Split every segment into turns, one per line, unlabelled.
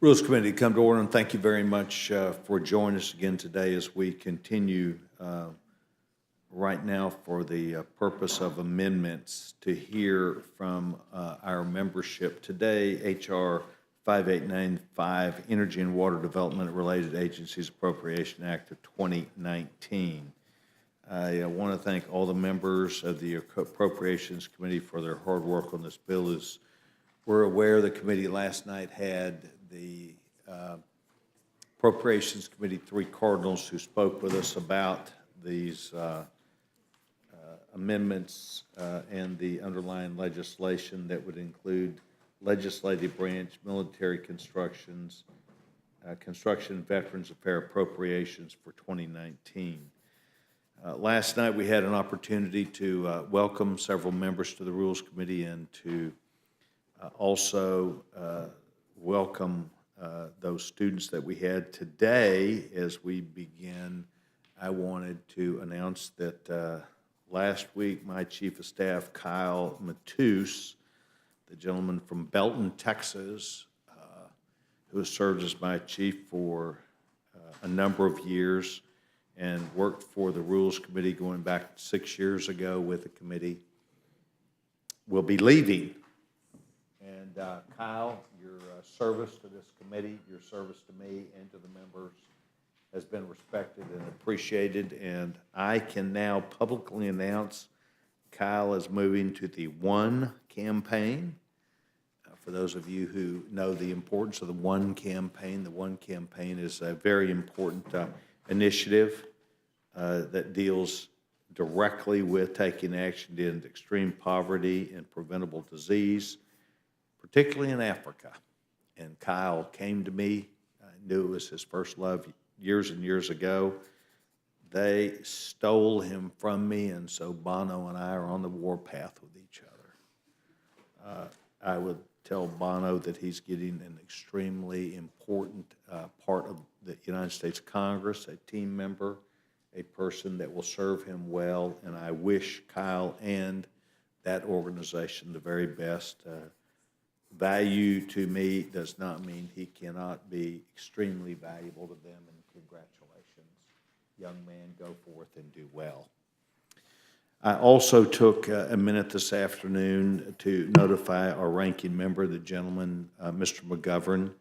Rules Committee, come to order, and thank you very much for joining us again today as we continue right now for the purpose of amendments to hear from our membership. Today, H.R. 5895, Energy and Water Development Related Agencies Appropriation Act of 2019. I want to thank all the members of the Appropriations Committee for their hard work on this bill. As we're aware, the committee last night had the Appropriations Committee, three cardinals who spoke with us about these amendments and the underlying legislation that would include legislative branch, military constructions, construction Veterans Affairs appropriations for 2019. Last night we had an opportunity to welcome several members to the Rules Committee and to also welcome those students that we had. Today, as we begin, I wanted to announce that last week my Chief of Staff, Kyle Matus, the gentleman from Belton, Texas, who has served as my chief for a number of years and worked for the Rules Committee going back 6 years ago with the committee, will be leaving. And Kyle, your service to this committee, your service to me and to the members has been respected and appreciated, and I can now publicly announce Kyle is moving to the One campaign. For those of you who know the importance of the One campaign, the One campaign is a very important initiative that deals directly with taking action to end extreme poverty and preventable disease, particularly in Africa. And Kyle came to me. I knew it was his first love years and years ago. They stole him from me, and so Bono and I are on the warpath with each other. I would tell Bono that he's getting an extremely important part of the United States Congress, a team member, a person that will serve him well, and I wish Kyle and that organization the very best. Value to me does not mean he cannot be extremely valuable to them, and congratulations. Young man, go forth and do well. I also took a minute this afternoon to notify our ranking member, the gentleman, Mr. McGovern,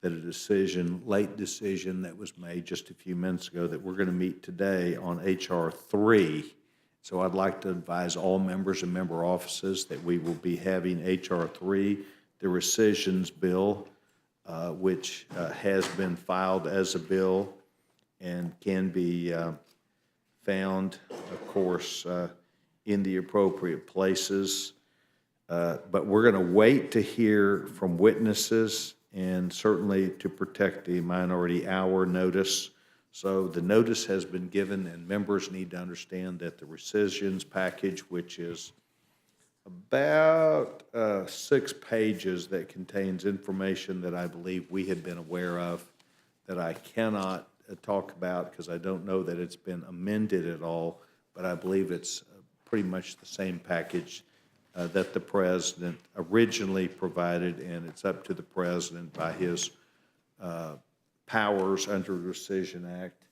that a late decision that was made just a few minutes ago that we're going to meet today on H.R. 3. So I'd like to advise all members and member offices that we will be having H.R. 3, the rescissions bill, which has been filed as a bill and can be found, of course, in the appropriate places. But we're going to wait to hear from witnesses and certainly to protect the minority hour notice. So the notice has been given, and members need to understand that the rescissions package, which is about 6 pages that contains information that I believe we had been aware of that I cannot talk about because I don't know that it's been amended at all, but I believe it's pretty much the same package that the President originally provided, and it's up to the President by his powers under the Rescission Act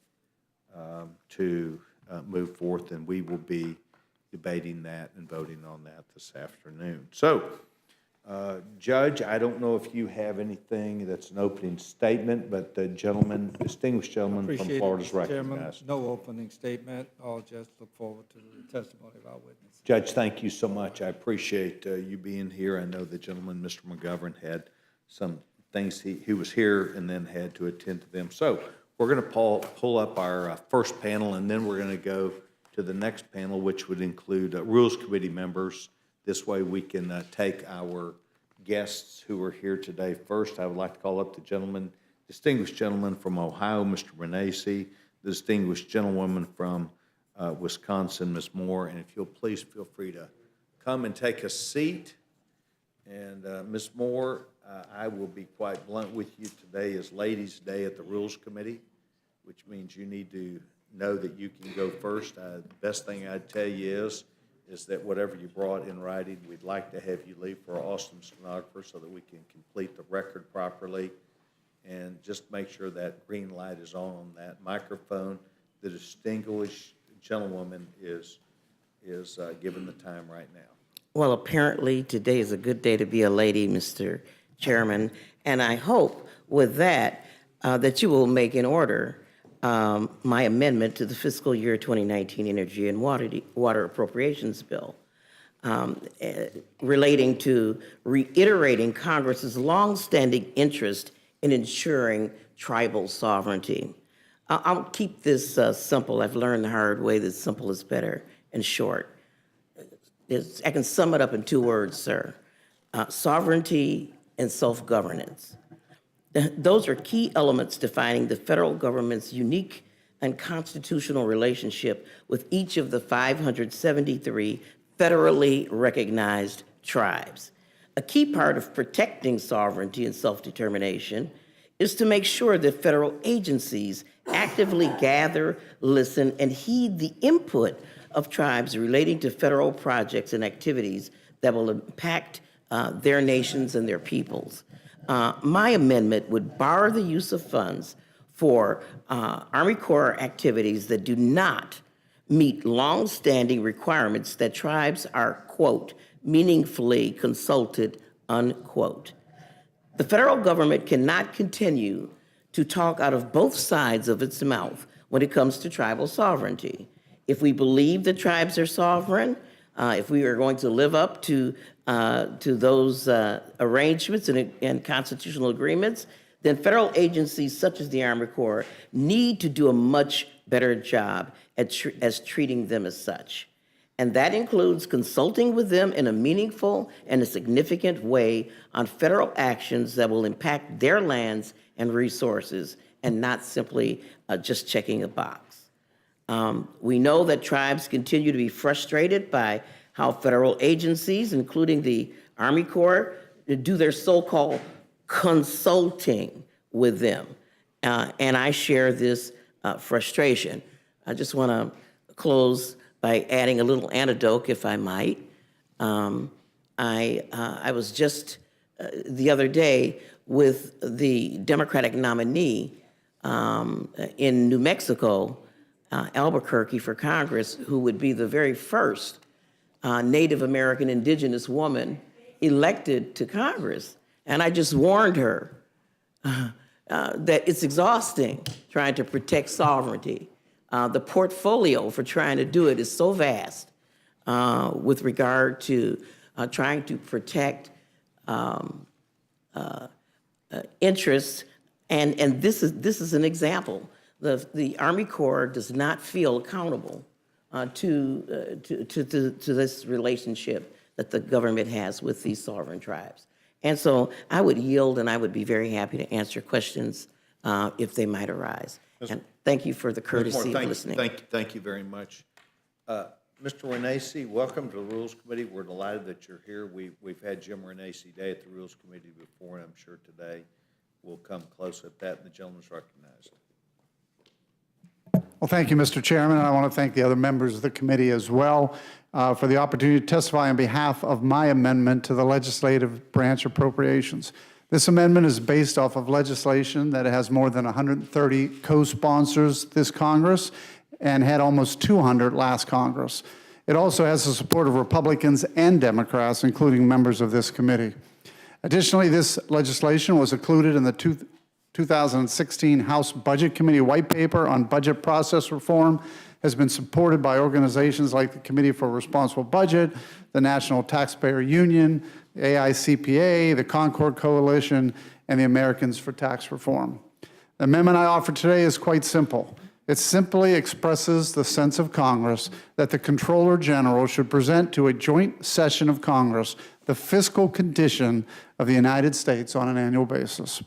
to move forth, and we will be debating that and voting on that this afternoon. So, Judge, I don't know if you have anything that's an opening statement, but the gentleman, distinguished gentleman from Florida is recognized.
No opening statement. I'll just look forward to the testimony of our witness.
Judge, thank you so much. I appreciate you being here. I know the gentleman, Mr. McGovern, had some things he was here and then had to attend to them. So we're going to pull up our first panel, and then we're going to go to the next panel, which would include Rules Committee members. This way we can take our guests who are here today. First, I would like to call up the gentleman, distinguished gentleman from Ohio, Mr. Renacci, the distinguished gentlewoman from Wisconsin, Ms. Moore, and if you'll please feel free to come and take a seat. And Ms. Moore, I will be quite blunt with you. Today is Ladies' Day at the Rules Committee, which means you need to know that you can go first. The best thing I'd tell you is that whatever you brought in writing, we'd like to have you leave for our awesome stenographer so that we can complete the record properly. and just make sure that green light is on that microphone. The distinguished gentlewoman is given the time right now.
Well, apparently today is a good day to be a lady, Mr. Chairman, and I hope with that that you will make in order my amendment to the fiscal year 2019 Energy and Water Appropriations Bill relating to reiterating Congress's longstanding interest in ensuring tribal sovereignty. I'll keep this simple. I've learned the hard way that simple is better and short. I can sum it up in 2 words, sir. Sovereignty and self-governance. Those are key elements defining the federal government's unique and constitutional relationship with each of the 573 federally recognized tribes. A key part of protecting sovereignty and self-determination is to make sure that federal agencies actively gather, listen, and heed the input of tribes relating to federal projects and activities that will impact their nations and their peoples. My amendment would bar the use of funds for Army Corps activities that do not meet longstanding requirements that tribes are, quote, meaningfully consulted, unquote. The federal government cannot continue to talk out of both sides of its mouth when it comes to tribal sovereignty. If we believe that tribes are sovereign, if we are going to live up to those arrangements and constitutional agreements, then federal agencies such as the Army Corps need to do a much better job as treating them as such. And that includes consulting with them in a meaningful and a significant way on federal actions that will impact their lands and resources, and not simply just checking a box. We know that tribes continue to be frustrated by how federal agencies, including the Army Corps, do their so-called consulting with them. And I share this frustration. I just want to close by adding a little anecdote, if I might. I was just the other day with the Democratic nominee in New Mexico, Albuquerque, for Congress, who would be the very first Native American indigenous woman elected to Congress. And I just warned her that it's exhausting trying to protect sovereignty. The portfolio for trying to do it is so vast with regard to trying to protect interests. And this is an example. The Army Corps does not feel accountable to this relationship that the government has with these sovereign tribes. And so I would yield, and I would be very happy to answer questions if they might arise. And thank you for the courtesy of listening.
Thank you very much. Mr. Renacci, welcome to the Rules Committee. We're delighted that you're here. We've had Jim Renacci Day at the Rules Committee before, and I'm sure today we'll come close at that, and the gentleman's recognized.
Well, thank you, Mr. Chairman, and I want to thank the other members of the committee as well for the opportunity to testify on behalf of my amendment to the legislative branch appropriations. This amendment is based off of legislation that has more than 130 co-sponsors this Congress and had almost 200 last Congress. It also has the support of Republicans and Democrats, including members of this committee. Additionally, this legislation was included in the 2016 House Budget Committee White Paper on Budget Process Reform, has been supported by organizations like the Committee for Responsible Budget, the National Taxpayer Union, the AICPA, the Concord Coalition, and the Americans for Tax Reform. The amendment I offer today is quite simple. It simply expresses the sense of Congress that the Comptroller General should present to a joint session of Congress the fiscal condition of the United States on an annual basis.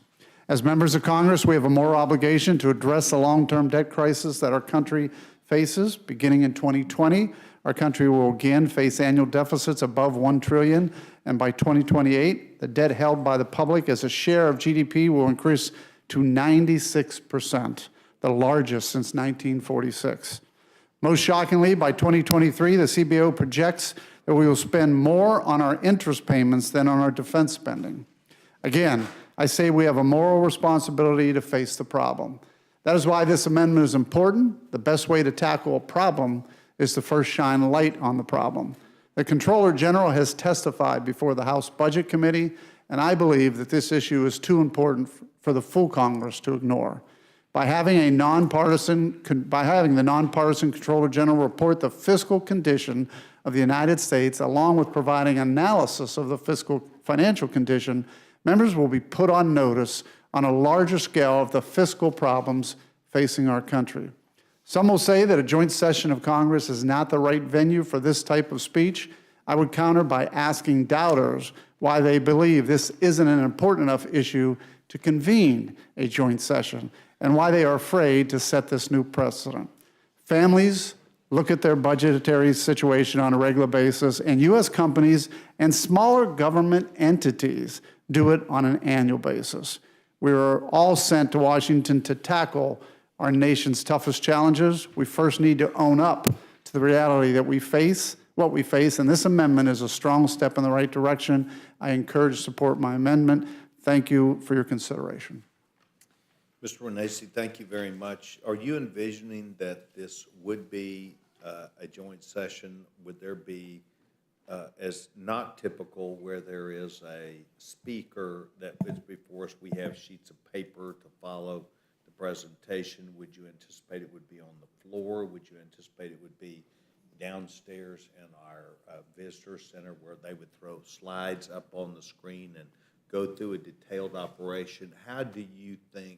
As members of Congress, we have a moral obligation to address the long-term debt crisis that our country faces. Beginning in 2020, our country will again face annual deficits above $1 trillion, and by 2028, the debt held by the public as a share of GDP will increase to 96%, the largest since 1946. Most shockingly, by 2023, the CBO projects that we will spend more on our interest payments than on our defense spending. Again, I say we have a moral responsibility to face the problem. That is why this amendment is important. The best way to tackle a problem is to first shine a light on the problem. The Comptroller General has testified before the House Budget Committee, and I believe that this issue is too important for the full Congress to ignore. By having the nonpartisan Comptroller General report the fiscal condition of the United States, along with providing analysis of the fiscal financial condition, members will be put on notice on a larger scale of the fiscal problems facing our country. Some will say that a joint session of Congress is not the right venue for this type of speech. I would counter by asking doubters why they believe this isn't an important enough issue to convene a joint session and why they are afraid to set this new precedent. Families look at their budgetary situation on a regular basis, and U.S. companies and smaller government entities do it on an annual basis. We are all sent to Washington to tackle our nation's toughest challenges. We first need to own up to the reality that we face, what we face, and this amendment is a strong step in the right direction. I encourage to support my amendment. Thank you for your consideration.
Mr. Renacci, thank you very much. Are you envisioning that this would be a joint session? Would there be, as not typical, where there is a speaker that is before us, we have sheets of paper to follow the presentation? Would you anticipate it would be on the floor? Would you anticipate it would be downstairs in our visitor center where they would throw slides up on the screen and go through a detailed operation? How do you think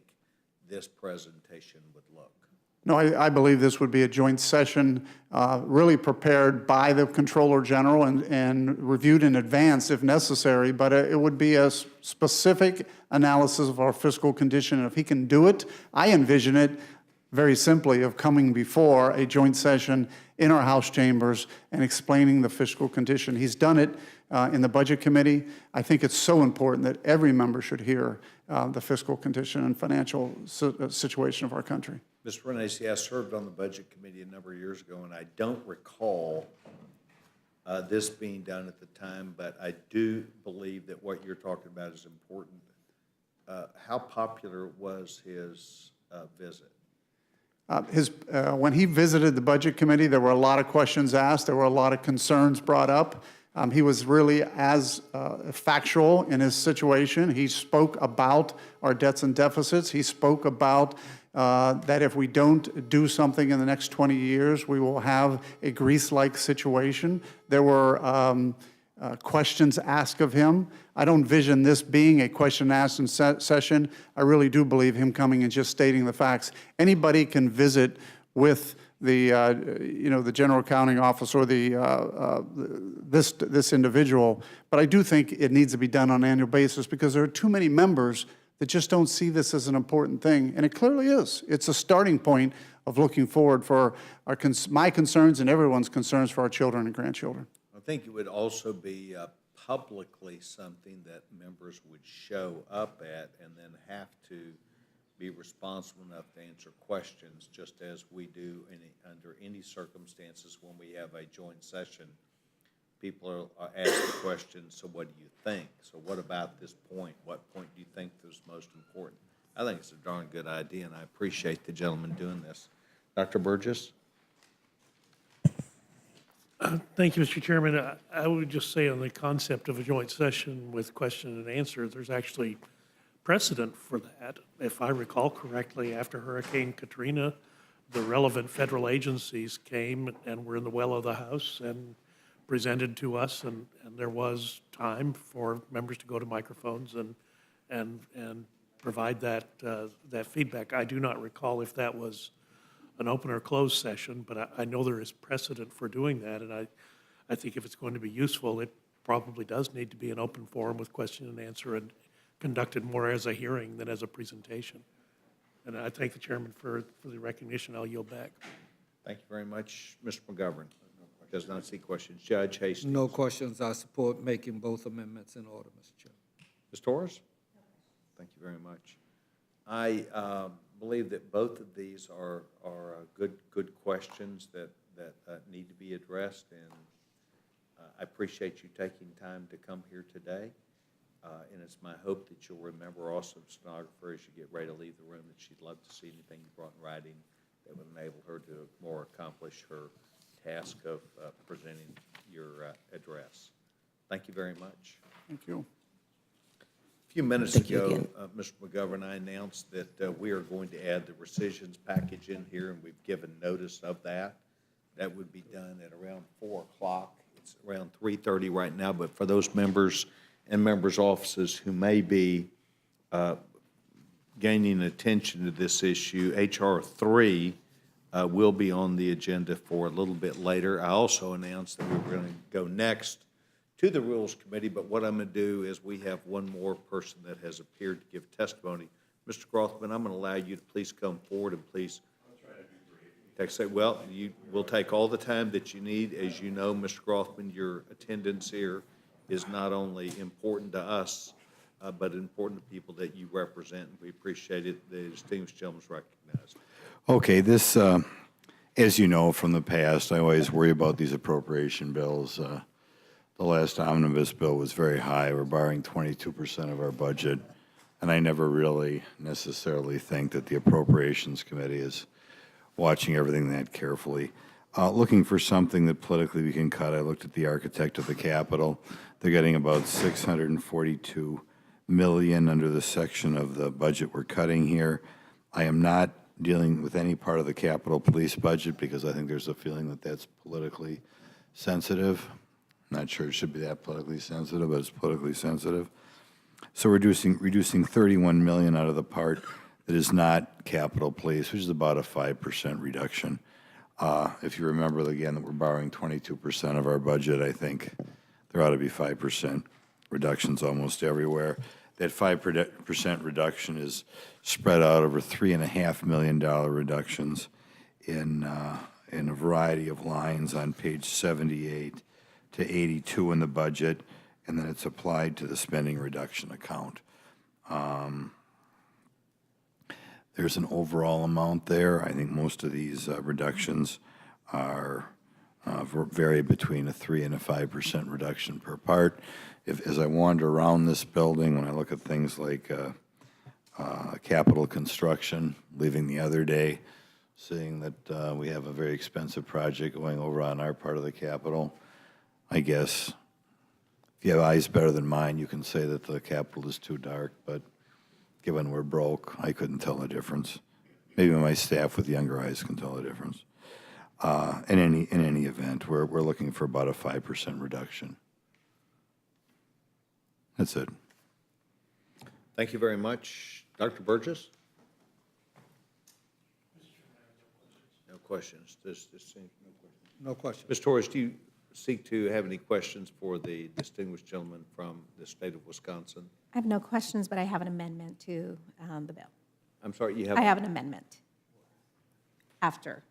this presentation would look?
No, I believe this would be a joint session really prepared by the Comptroller General and reviewed in advance if necessary, but it would be a specific analysis of our fiscal condition. And if he can do it, I envision it very simply of coming before a joint session in our House chambers and explaining the fiscal condition. He's done it in the Budget Committee. I think it's so important that every member should hear the fiscal condition and financial situation of our country.
Mr. Renacci, I served on the Budget Committee a number of years ago, and I don't recall this being done at the time, but I do believe that what you're talking about is important. How popular was his visit?
When he visited the Budget Committee, there were a lot of questions asked. There were a lot of concerns brought up. He was really as factual in his situation. He spoke about our debts and deficits. He spoke about that if we don't do something in the next 20 years, we will have a Greece-like situation. There were questions asked of him. I don't envision this being a question asked session. I really do believe him coming and just stating the facts. Anybody can visit with the the general accounting office or this individual, but I do think it needs to be done on an annual basis because there are too many members that just don't see this as an important thing, and it clearly is. It's a starting point of looking forward for my concerns and everyone's concerns for our children and grandchildren.
I think it would also be publicly something that members would show up at and then have to be responsible enough to answer questions, just as we do under any circumstances when we have a joint session. People are asked the question, so what do you think? So what about this point? What point do you think is most important? I think it's a darn good idea, and I appreciate the gentleman doing this. Dr. Burgess?
Thank you, Mr. Chairman. I would just say on the concept of a joint session with question and answer, there's actually precedent for that. If I recall correctly, after Hurricane Katrina, the relevant federal agencies came and were in the well of the House and presented to us, and there was time for members to go to microphones and provide that feedback. I do not recall if that was an open or closed session, but I know there is precedent for doing that, and I think if it's going to be useful, it probably does need to be an open forum with question and answer and conducted more as a hearing than as a presentation. And I thank the chairman for the recognition. I'll yield back.
Thank you very much. Mr. McGovern? Does not see questions. Judge Hastings?
No questions. I support making both amendments in order, Mr. Chairman.
Ms. Torres? Thank you very much. I believe that both of these are good questions that need to be addressed, and I appreciate you taking time to come here today. And it's my hope that you'll remember also, stenographer, as you get ready to leave the room, that she'd love to see anything you brought in writing that would enable her to more accomplish her task of presenting your address. Thank you very much.
Thank you.
A few minutes
Thank you
ago,
again.
Mr. McGovern, I announced that we are going to add the rescissions package in here, and we've given notice of that. That would be done at around 4 o'clock. It's around 3:30 right now, but for those members and members' offices who may be gaining attention to this issue, H.R. 3 will be on the agenda for a little bit later. I also announced that we were going to go next to the Rules Committee, but what I'm going to do is we have one more person that has appeared to give testimony. Mr. Grothman, I'm going to allow you to please come forward and please. Say, well, we'll take all the time that you need. As you know, Mr. Grothman, your attendance here is not only important to us, but important to people that you represent. We appreciate it. The distinguished gentleman is recognized.
Okay, this, as you know from the past, I always worry about these appropriation bills. The last omnibus bill was very high. We're borrowing 22% of our budget, and I never really necessarily think that the Appropriations Committee is watching everything that carefully. Looking for something that politically we can cut, I looked at the architect of the Capitol. They're getting about $642 million under the section of the budget we're cutting here. I am not dealing with any part of the Capitol Police budget because I think there's a feeling that that's politically sensitive. I'm not sure it should be that politically sensitive, but it's politically sensitive. So reducing $31 million out of the part that is not Capitol Police, which is about a 5% reduction. If you remember, again, that we're borrowing 22% of our budget, I think there ought to be 5% reductions almost everywhere. That 5% reduction is spread out over $3.5 million reductions in a variety of lines on page 78 to 82 in the budget, and then it's applied to the spending reduction account. There's an overall amount there. I think most of these reductions are vary between a 3% and a 5% reduction per part. As I wander around this building, when I look at things like capital construction, leaving the other day, seeing that we have a very expensive project going over on our part of the Capitol, I guess if you have eyes better than mine, you can say that the Capitol is too dark, but given we're broke, I couldn't tell the difference. Maybe my staff with younger eyes can tell the difference. In any event, we're looking for about a 5% reduction. That's it.
Thank you very much. Dr. Burgess? No questions. This seems no questions.
No question.
Ms. Torres, do you seek to have any questions for the distinguished gentleman from the state of Wisconsin?
I have no questions, but I have an amendment to the bill.
I'm sorry, you have?
I have an amendment after.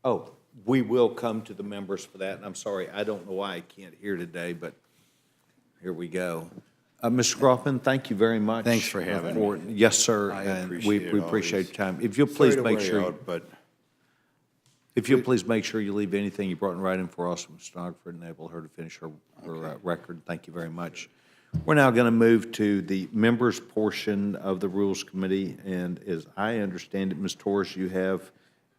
Oh, we will come to the members for that, and I'm sorry, I don't know why I can't hear today, but here we go. Mr. Grothman, thank you very much.
Thanks for having me.
Yes, sir.
I
and
appreciate it
we appreciate
always.
your time. If you'll please
Sorry to
make
wear
sure.
you out, but
If you'll please make sure you leave anything you brought in writing for us from stenographer and enable her to finish her record. Thank you very much. We're now going to move to the members' portion of the Rules Committee, and as I understand it, Ms. Torres, you have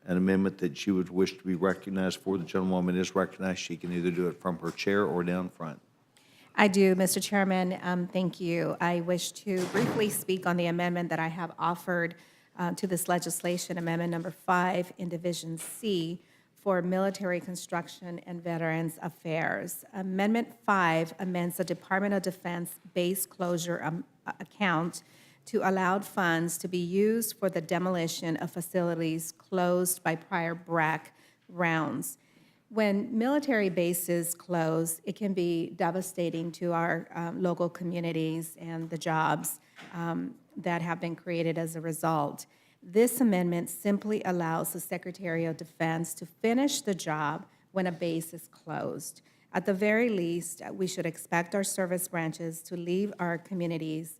an amendment that you would wish to be recognized for. The gentlewoman is recognized. She can either do it from her chair or down front.
I do, Mr. Chairman. Thank you. I wish to briefly speak on the amendment that I have offered to this legislation, Amendment Number 5 in Division C for Military Construction and Veterans Affairs. Amendment 5 amends the Department of Defense base closure account to allow funds to be used for the demolition of facilities closed by prior BRAC rounds. When military bases close, it can be devastating to our local communities and the jobs that have been created as a result. This amendment simply allows the Secretary of Defense to finish the job when a base is closed. At the very least, we should expect our service branches to leave our communities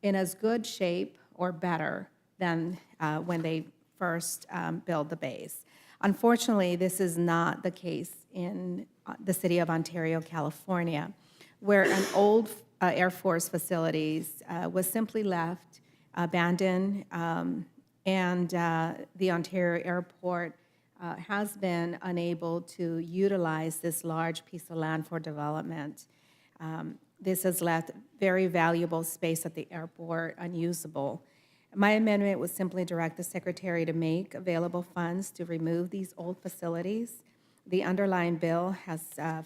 in as good shape or better than when they first build the base. Unfortunately, this is not the case in the city of Ontario, California. where an old Air Force facilities was simply left abandoned, and the Ontario Airport has been unable to utilize this large piece of land for development. This has left very valuable space at the airport unusable. My amendment would simply direct the Secretary to make available funds to remove these old facilities. The underlying bill has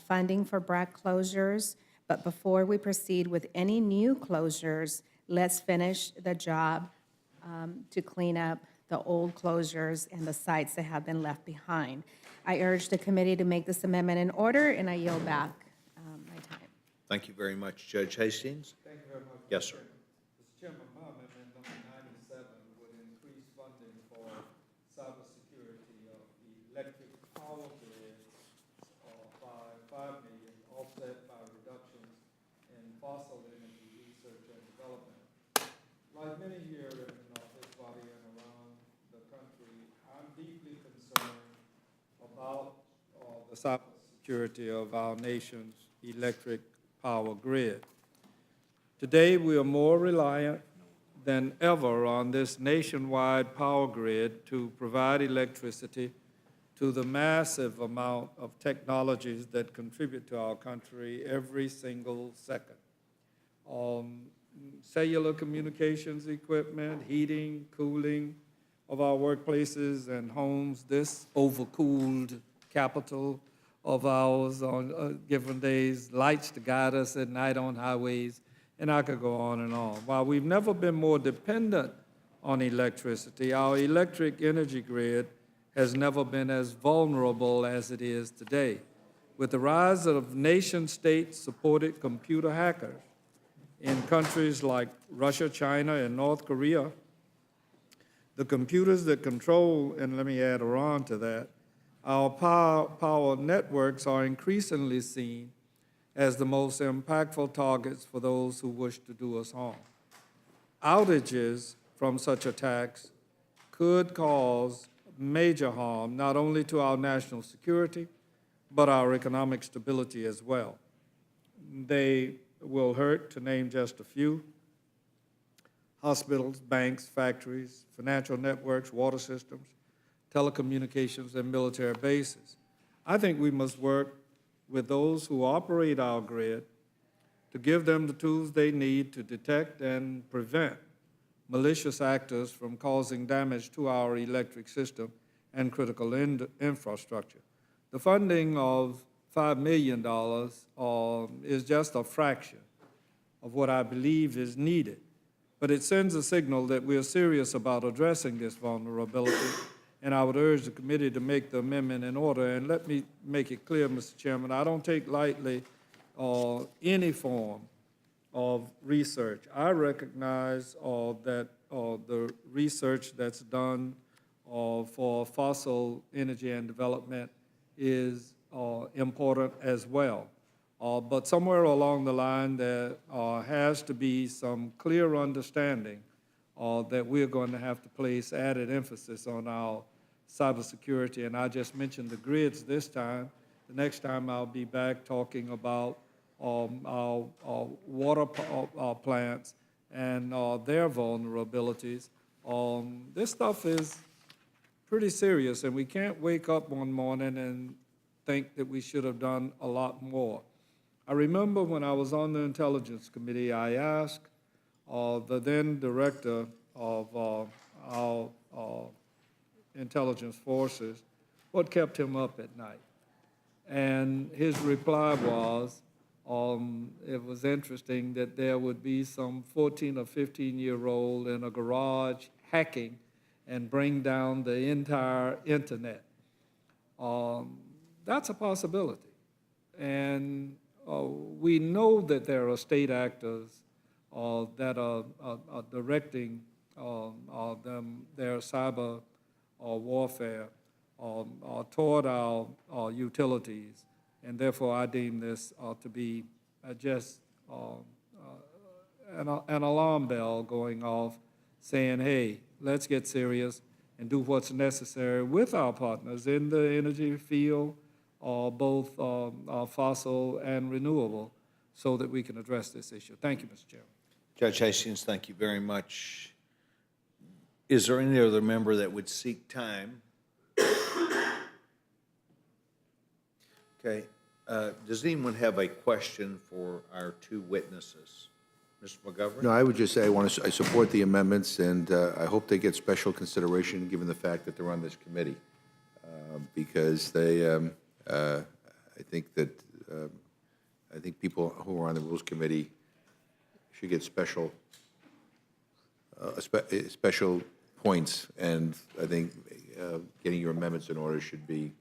funding for BRAC closures, but before we proceed with any new closures, let's finish the job to clean up the old closures and the sites that have been left behind. I urge the committee to make this amendment in order, and I yield back my time.
Thank you very much, Judge Hastings.
Thank you very much.
Yes, sir.
Mr. Chairman, my amendment number 97 would increase funding for cybersecurity of the electric power grids by $5 million, offset by reductions in fossil energy research and development. Like many here in this body and around the country, I'm deeply concerned about the cybersecurity of our nation's electric power grid. Today, we are more reliant than ever on this nationwide power grid to provide electricity to the massive amount of technologies that contribute to our country every single second. Cellular communications equipment, heating, cooling of our workplaces and homes, this overcooled capital of ours on given days, lights to guide us at night on highways, and I could go on and on. While we've never been more dependent on electricity, our electric energy grid has never been as vulnerable as it is today. With the rise of nation-state-supported computer hackers in countries like Russia, China, and North Korea, the computers that control, and let me add Iran to that, our power networks are increasingly seen as the most impactful targets for those who wish to do us harm. Outages from such attacks could cause major harm, not only to our national security, but our economic stability as well. They will hurt, to name just a few, hospitals, banks, factories, financial networks, water systems, telecommunications, and military bases. I think we must work with those who operate our grid to give them the tools they need to detect and prevent malicious actors from causing damage to our electric system and critical infrastructure. The funding of $5 million is just a fraction of what I believe is needed, but it sends a signal that we are serious about addressing this vulnerability, and I would urge the committee to make the amendment in order. And let me make it clear, Mr. Chairman, I don't take lightly any form of research. I recognize that the research that's done for fossil energy and development is important as well. But somewhere along the line, there has to be some clear understanding that we're going to have to place added emphasis on our cybersecurity. And I just mentioned the grids this time. The next time I'll be back talking about our water plants and their vulnerabilities. This stuff is pretty serious, and we can't wake up one morning and think that we should have done a lot more. I remember when I was on the Intelligence Committee, I asked the then director of our intelligence forces what kept him up at night. And his reply was, it was interesting that there would be some 14 or 15-year-old in a garage hacking and bring down the entire internet. That's a possibility. And we know that there are state actors that are directing their cyber warfare toward our utilities, and therefore I deem this to be just an alarm bell going off saying, hey, let's get serious and do what's necessary with our partners in the energy field, both fossil and renewable, so that we can address this issue. Thank you, Mr. Chairman.
Judge Hastings, thank you very much. Is there any other member that would seek time? Okay. Does anyone have a question for our two witnesses? Mr. McGovern?
No, I would just say I support the amendments, and I hope they get special consideration, given the fact that they're on this committee, because I think that, I think people who are on the Rules Committee should get special points, and I think getting your amendments in order should be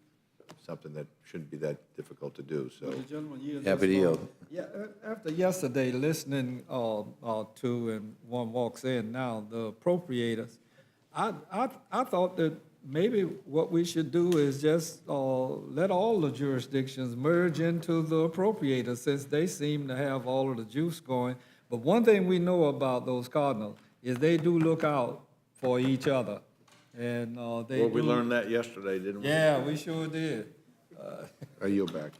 something that shouldn't be that difficult to do, so.
The gentleman yields
Happy to
his
yield.
phone. Yeah, after yesterday, listening to, and one walks in now, the appropriators, I thought that maybe what we should do is just let all the jurisdictions merge into the appropriators, since they seem to have all of the juice going. But one thing we know about those cardinals is they do look out for each other, and they
Well, we
do-
learned that yesterday, didn't we?
Yeah, we sure did.
I yield back.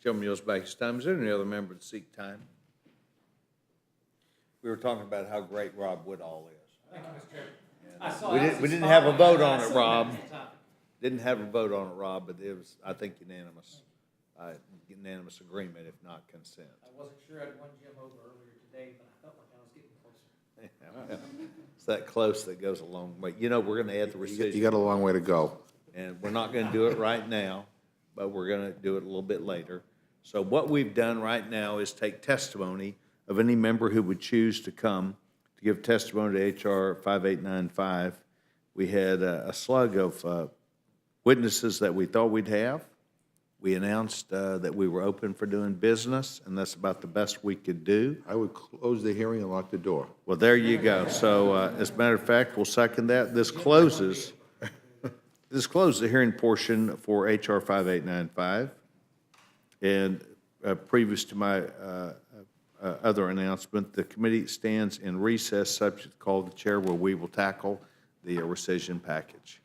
Gentleman yields back his time. Is there any other member to seek time? We were talking about how great Rob Woodall is. We didn't have a vote on it, Rob. Didn't have a vote on it, Rob, but it was, I think, unanimous agreement, if not consent.
I wasn't sure I'd won Jim over earlier today, but I felt like I was getting closer.
It's that close that goes a long way. You know, we're going to add the
You
rescission,
got a long way to go.
and we're not going to do it right now, but we're going to do it a little bit later. So what we've done right now is take testimony of any member who would choose to come to give testimony to H.R. 5895. We had a slug of witnesses that we thought we'd have. We announced that we were open for doing business, and that's about the best we could do.
I would close the hearing and lock the door.
Well, there you go. So as a matter of fact, we'll second that. This closes the hearing portion for H.R. 5895. And previous to my other announcement, the committee stands in recess, subject to the call of the chair, where we will tackle the rescission package.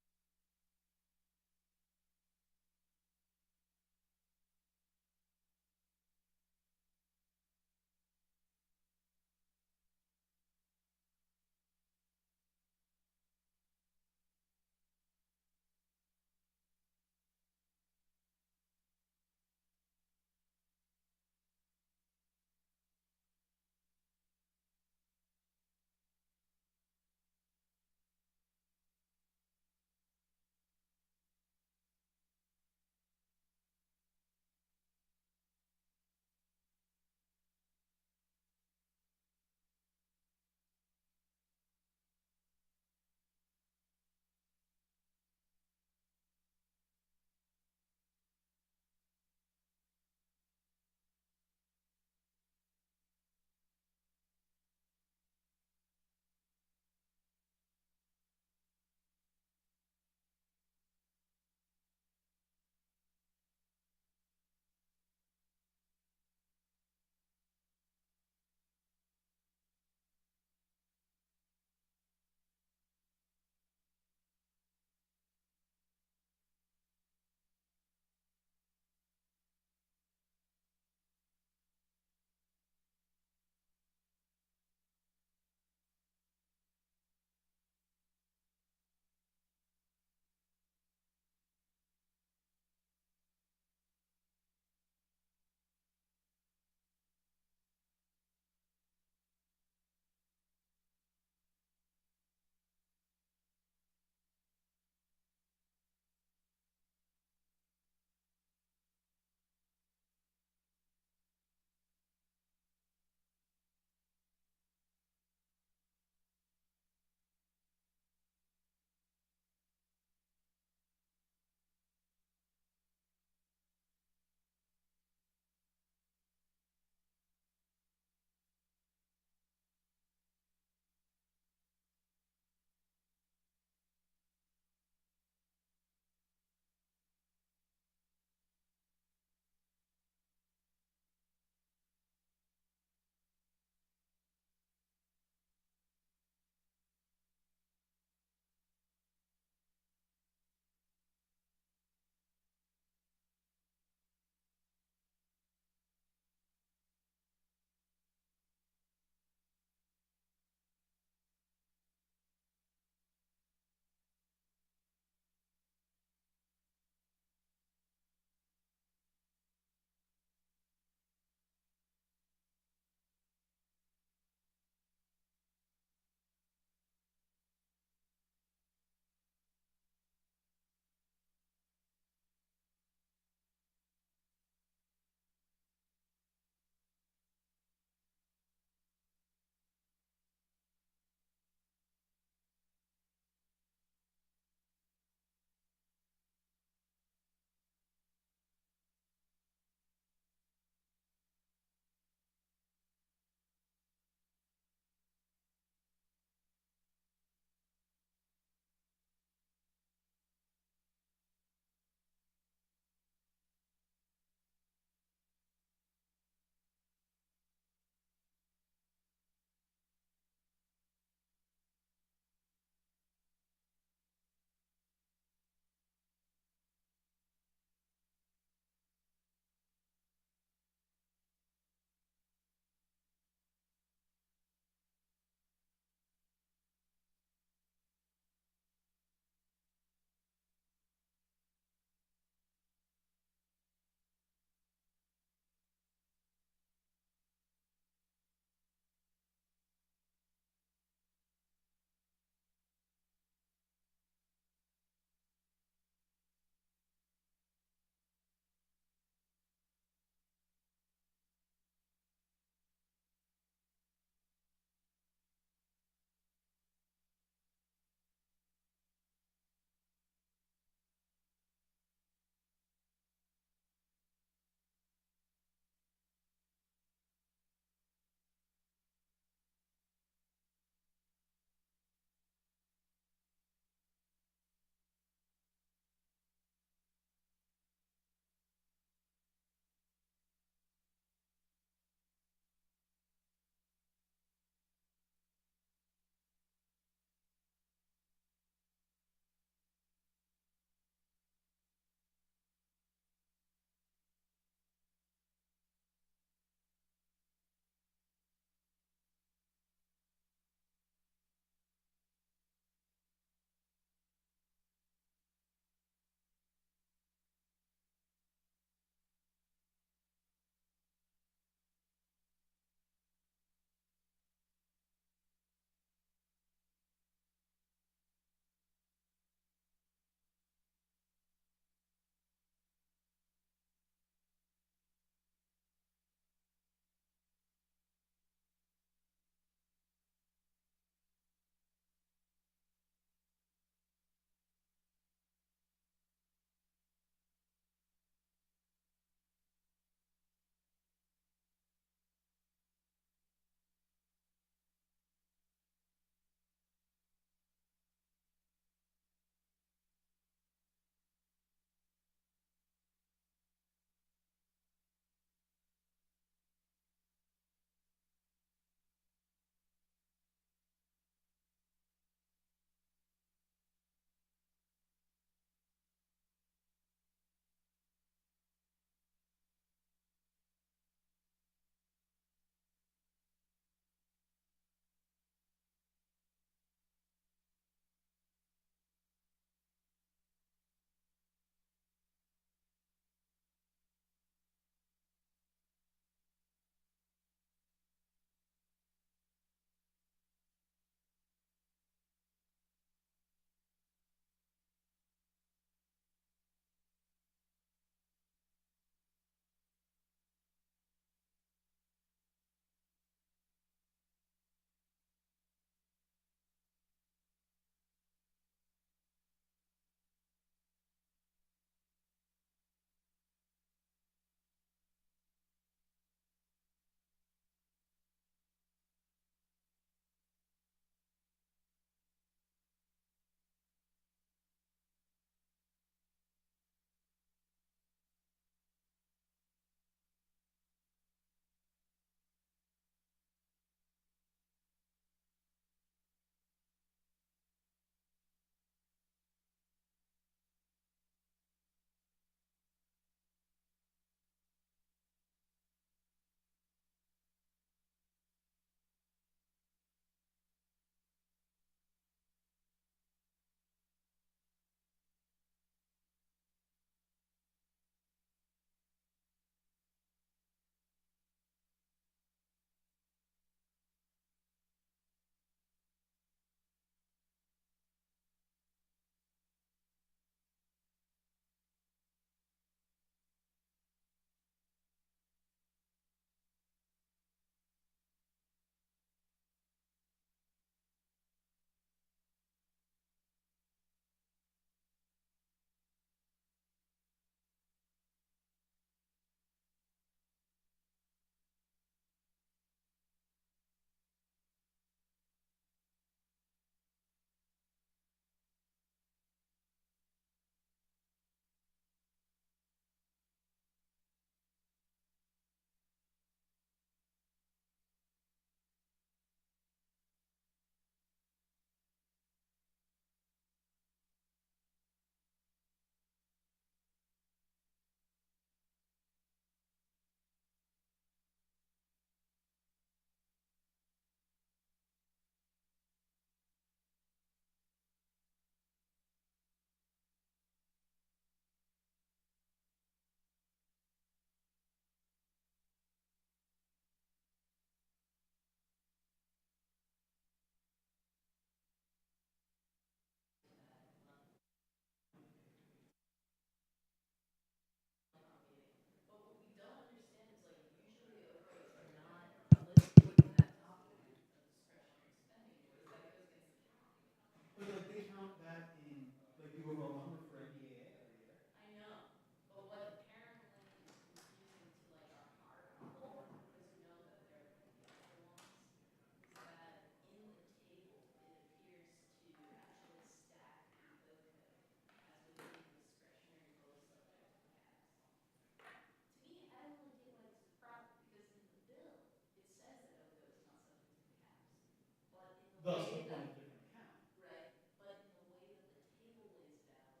thus the point of different account.
Right, but in the way that the table lays it out,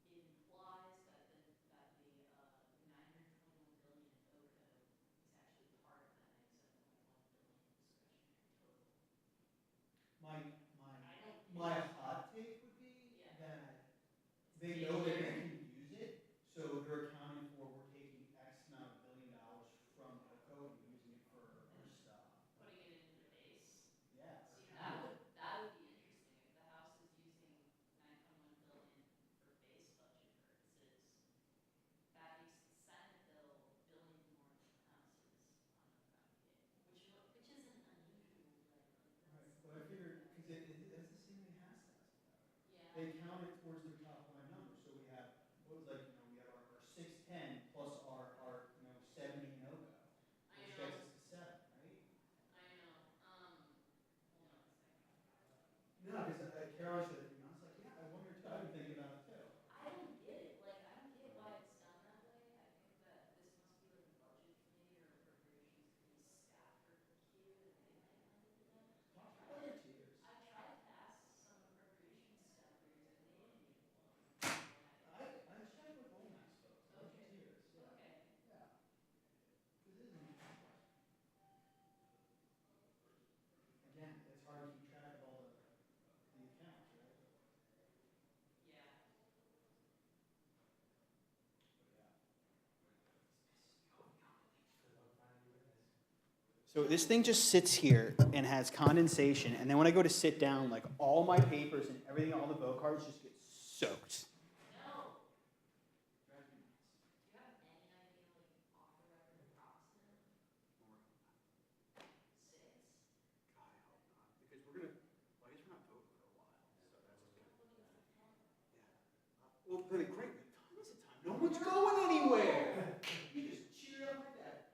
it implies that the 921 billion in OCO is actually part of that 97.1 billion discretionary total.
My,
I don't get
my
it.
hot take would be
Yeah.
that they know they're gonna use it, so they're accounting for, we're taking X amount of $1 billion from OCO and using it for other stuff.
Putting it into the base.
Yeah.
See, that would be interesting if the House is using 921 billion for base budget purposes. That makes the Senate bill $1 billion more than the House is on OCO, which isn't unusual, right?
Right, but I figured, because that's the same way House does it though.
Yeah.
They count it towards their top line number, so we have, what was like, we have our 610 plus our 70 in OCO,
I
which
know.
gets us to 7, right?
I know. Hold on a second.
No, because Carol said, I was like, yeah, I wonder too, I've been thinking about it too.
I don't get it. Like, I don't get why it's done that way. I think that this must be like a budget committee or appropriations committee staffer queue, and they might not do that.
Talk to other tiers.
I tried to ask some appropriations staffers, and they didn't even want to.
I checked with OMAS folks, other tiers, yeah.
Okay.
Yeah. This is an interesting question. Again, it's hard to keep track of all the accounts, right?
Yeah.
So this thing just sits here and has condensation, and then when I go to sit down, like all my papers and everything, all the vote cards just get soaked.
No. Do you have any idea, like, off the record approximate? 6?
God, I hope not, because we're gonna, well, I guess we're not voting for a while, so that's okay. Yeah. Well, then great, we have tons of time. No one's going anywhere. You just cheer up my dad.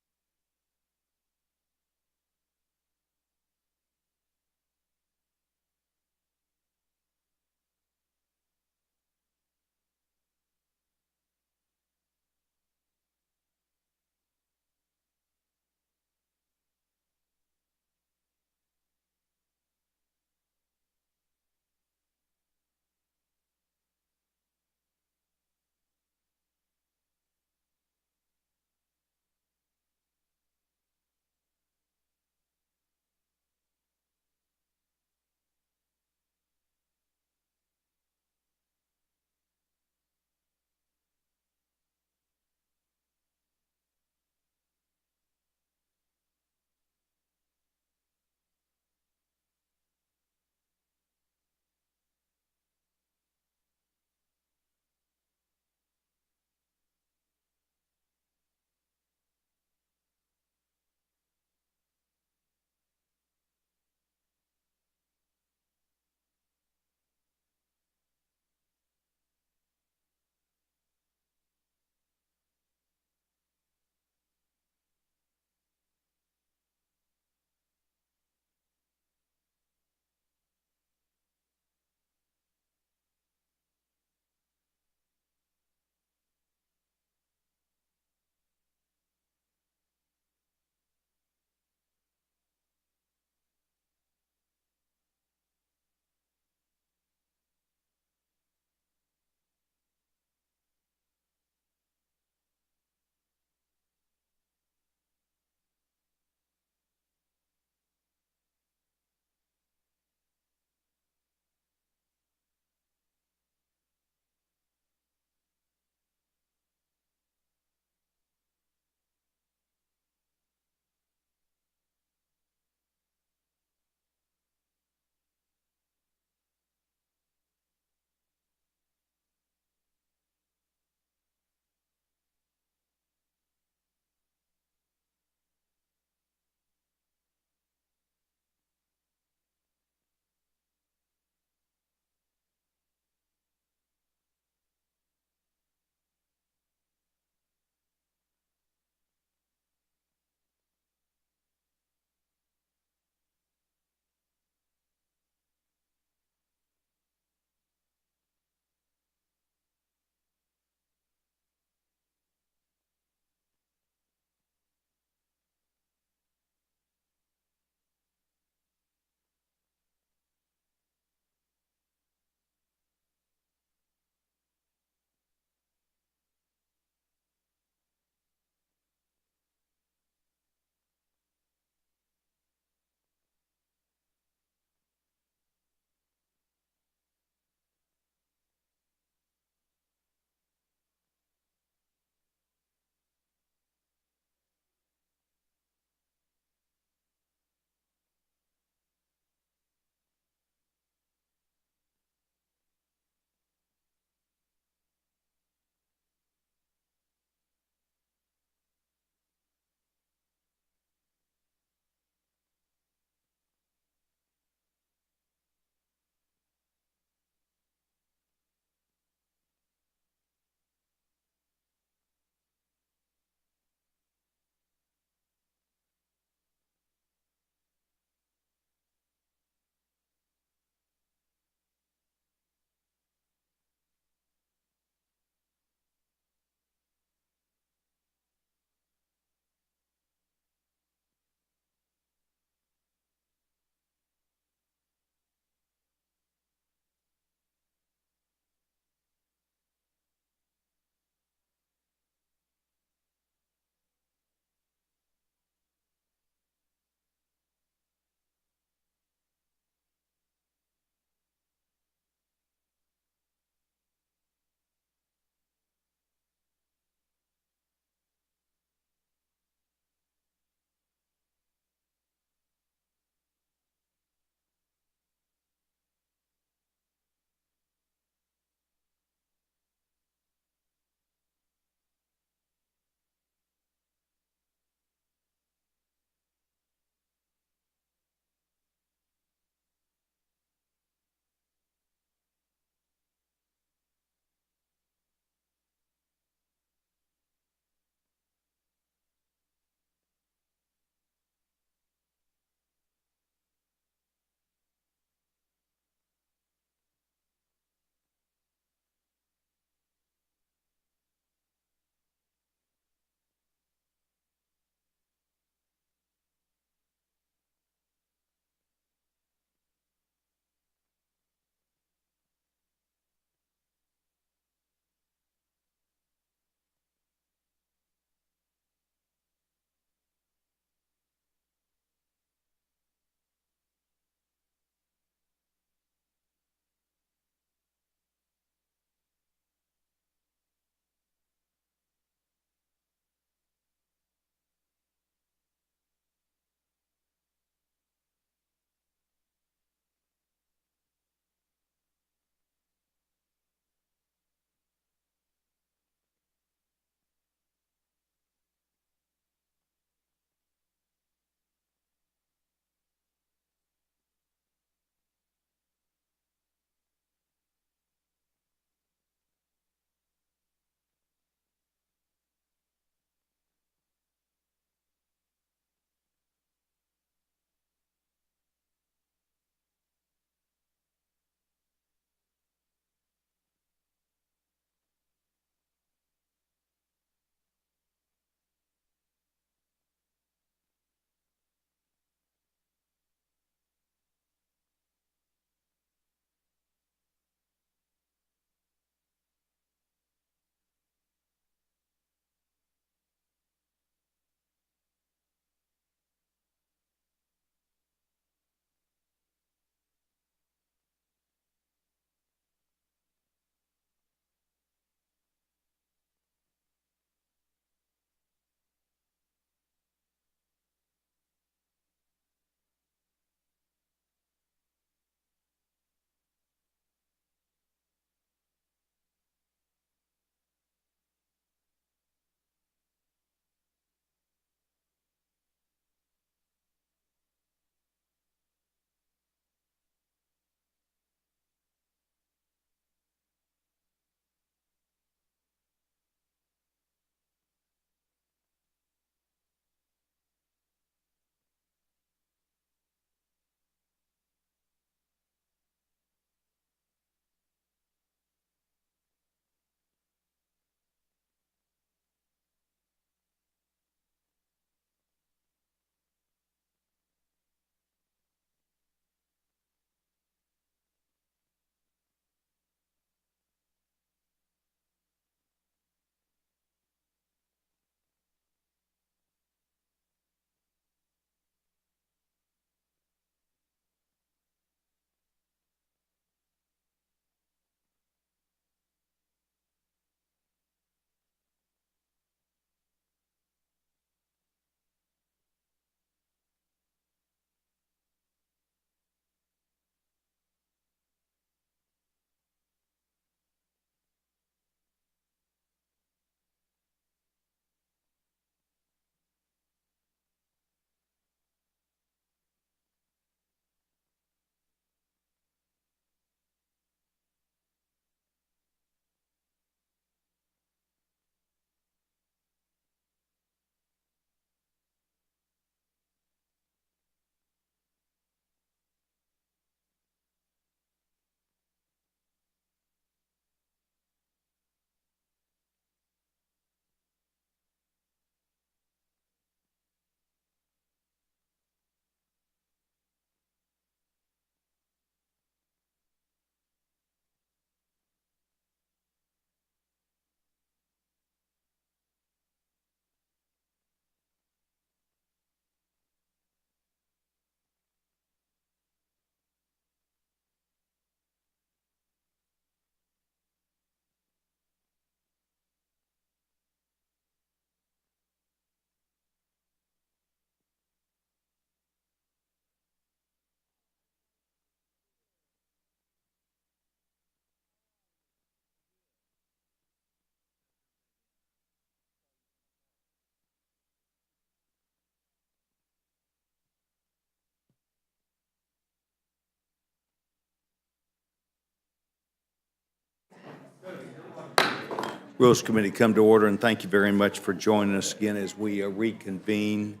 Rules Committee come to order, and thank you very much for joining us again as we reconvene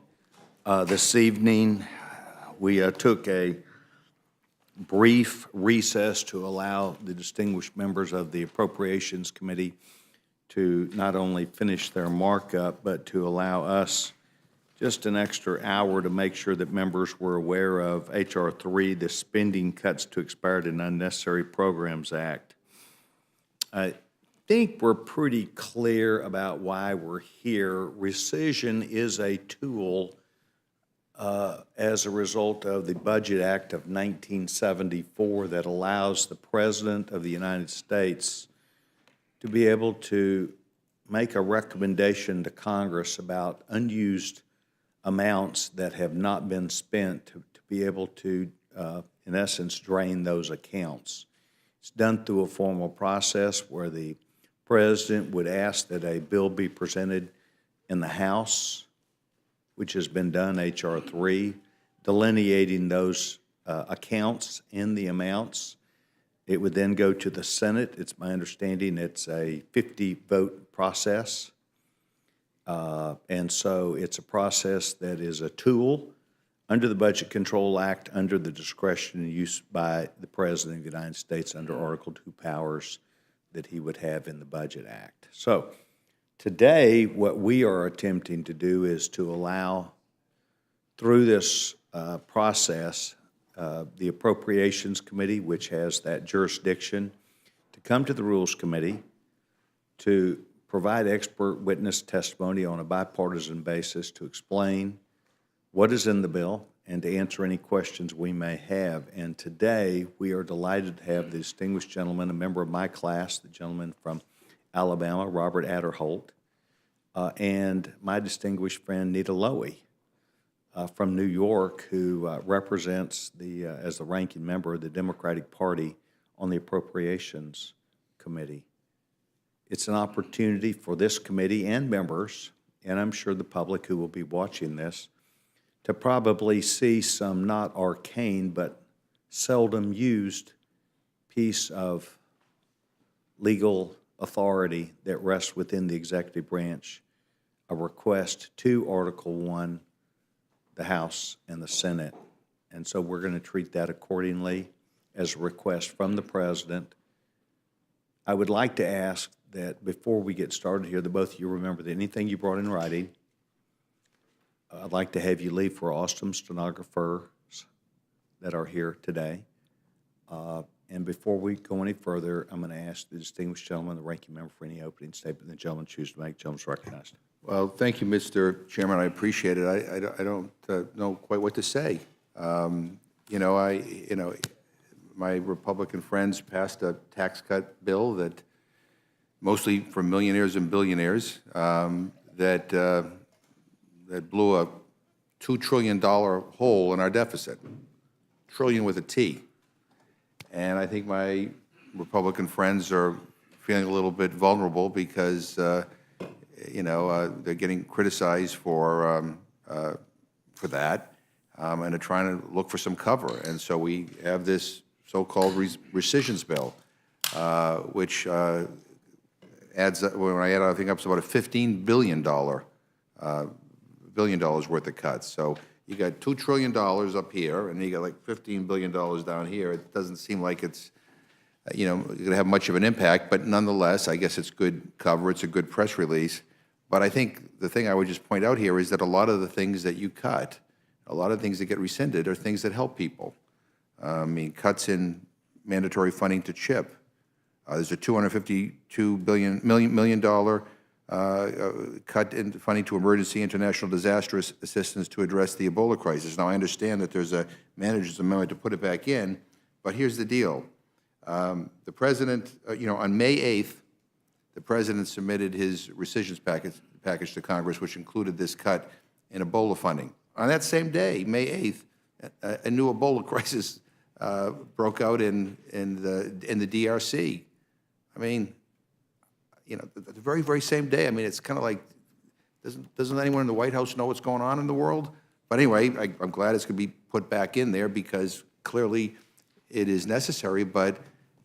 this evening. We took a brief recess to allow the distinguished members of the Appropriations Committee to not only finish their markup, but to allow us just an extra hour to make sure that members were aware of H.R. 3, the Spending Cuts to Expired and Unnecessary Programs Act. I think we're pretty clear about why we're here. Rescission is a tool as a result of the Budget Act of 1974 that allows the President of the United States to be able to make a recommendation to Congress about unused amounts that have not been spent to be able to, in essence, drain those accounts. It's done through a formal process where the President would ask that a bill be presented in the House, which has been done, H.R. 3, delineating those accounts and the amounts. It would then go to the Senate. It's my understanding it's a 50-vote process. And so it's a process that is a tool under the Budget Control Act, under the discretion and use by the President of the United States under Article 2 powers that he would have in the Budget Act. So today, what we are attempting to do is to allow, through this process, the Appropriations Committee, which has that jurisdiction, to come to the Rules Committee to provide expert witness testimony on a bipartisan basis to explain what is in the bill and to answer any questions we may have. And today, we are delighted to have the distinguished gentleman, a member of my class, the gentleman from Alabama, Robert Adderholt, and my distinguished friend, Nita Lowey, from New York, who represents as the ranking member of the Democratic Party on the Appropriations Committee. It's an opportunity for this committee and members, and I'm sure the public who will be watching this, to probably see some not arcane but seldom used piece of legal authority that rests within the executive branch, a request to Article 1, the House and the Senate. And so we're going to treat that accordingly as a request from the President. I would like to ask that before we get started here, that both of you remember that anything you brought in writing, I'd like to have you leave for awesome stenographers that are here today. And before we go any further, I'm going to ask the distinguished gentleman, the ranking member, for any opening statement the gentleman chooses to make. Gentleman's recognized.
Well, thank you, Mr. Chairman. I appreciate it. I don't know quite what to say. My Republican friends passed a tax cut bill that mostly for millionaires and billionaires that blew a $2 trillion hole in our deficit, trillion with a T. And I think my Republican friends are feeling a little bit vulnerable because, they're getting criticized for that, and are trying to look for some cover. And so we have this so-called rescissions bill, which adds, when I add everything up, it's about a $15 billion worth of cuts. So you got $2 trillion up here, and you got like $15 billion down here. It doesn't seem like it's, going to have much of an impact, but nonetheless, I guess it's good cover. It's a good press release. But I think the thing I would just point out here is that a lot of the things that you cut, a lot of things that get rescinded are things that help people. Cuts in mandatory funding to CHIP. There's a $252 million cut in funding to emergency international disaster assistance to address the Ebola crisis. Now, I understand that there's a manager's amendment to put it back in, but here's the deal. The President, on May 8th, the President submitted his rescissions package to Congress, which included this cut in Ebola funding. On that same day, May 8th, a new Ebola crisis broke out in the DRC. I mean, the very, very same day. I mean, it's kind of like, doesn't anyone in the White House know what's going on in the world? But anyway, I'm glad it's going to be put back in there because clearly it is necessary. But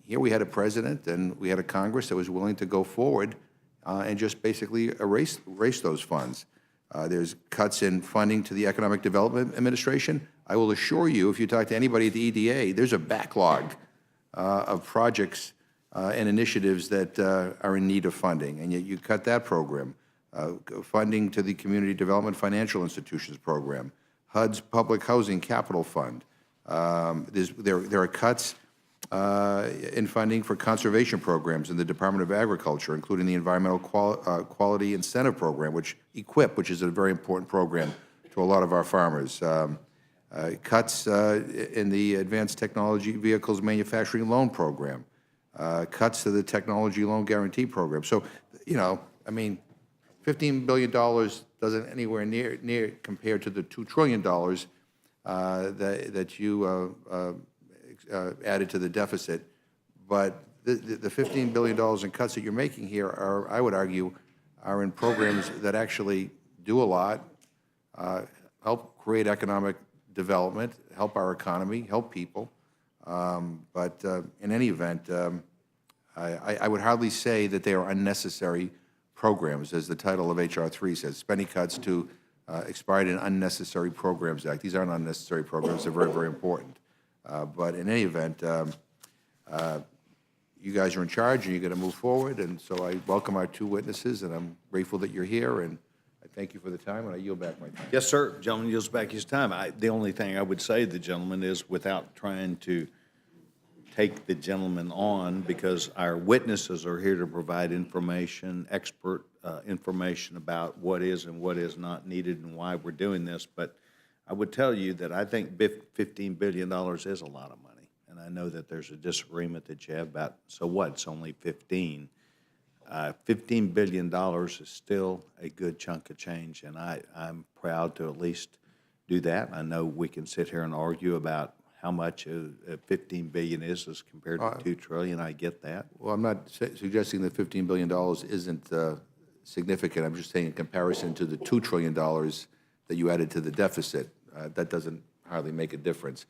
here we had a president and we had a Congress that was willing to go forward and just basically erase those funds. There's cuts in funding to the Economic Development Administration. I will assure you, if you talk to anybody at the EDA, there's a backlog of projects and initiatives that are in need of funding, and yet you cut that program. Funding to the Community Development Financial Institutions Program, HUD's Public Housing Capital Fund. There are cuts in funding for conservation programs in the Department of Agriculture, including the Environmental Quality Incentive Program, which is a very important program to a lot of our farmers. Cuts in the Advanced Technology Vehicles Manufacturing Loan Program. Cuts to the Technology Loan Guarantee Program. So, I mean, $15 billion doesn't anywhere near compare to the $2 trillion that you added to the deficit. But the $15 billion in cuts that you're making here are, I would argue, are in programs that actually do a lot, help create economic development, help our economy, help people. But in any event, I would hardly say that they are unnecessary programs, as the title of H.R. 3 says, spending cuts to expired and unnecessary programs act. These aren't unnecessary programs. They're very, very important. But in any event, you guys are in charge, and you're going to move forward. And so I welcome our two witnesses, and I'm grateful that you're here. And I thank you for the time, and I yield back my time.
Yes, sir. Gentleman yields back his time. The only thing I would say to the gentleman is, without trying to take the gentleman on, because our witnesses are here to provide information, expert information about what is and what is not needed and why we're doing this. But I would tell you that I think $15 billion is a lot of money. And I know that there's a disagreement that you have about, so what, it's only 15. $15 billion is still a good chunk of change, and I'm proud to at least do that. I know we can sit here and argue about how much $15 billion is as compared to $2 trillion. I get that.
Well, I'm not suggesting that $15 billion isn't significant. I'm just saying in comparison to the $2 trillion that you added to the deficit, that doesn't hardly make a difference.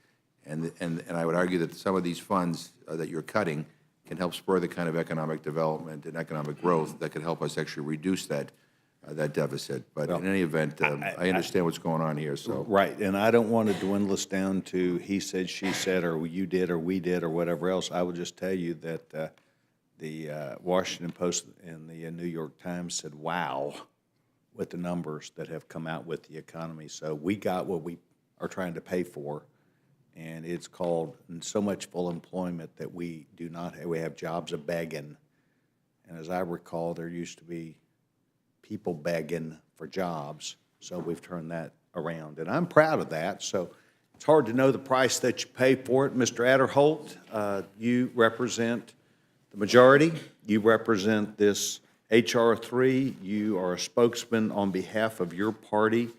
And I would argue that some of these funds that you're cutting can help spur the kind of economic development and economic growth that could help us actually reduce that deficit. But in any event, I understand what's going on here. So
right, and I don't want to dwindle us down to he said, she said, or you did, or we did, or whatever else. I will just tell you that the Washington Post and the New York Times said, "Wow," with the numbers that have come out with the economy. So we got what we are trying to pay for, and it's called so much full employment that we do not have. We have jobs of begging, and as I recall, there used to be people begging for jobs, so we've turned that around, and I'm proud of that. So it's hard to know the price that you pay for it. Mr. Adderholt, you represent the majority. You represent this H.R. 3. You are a spokesman on behalf of your party,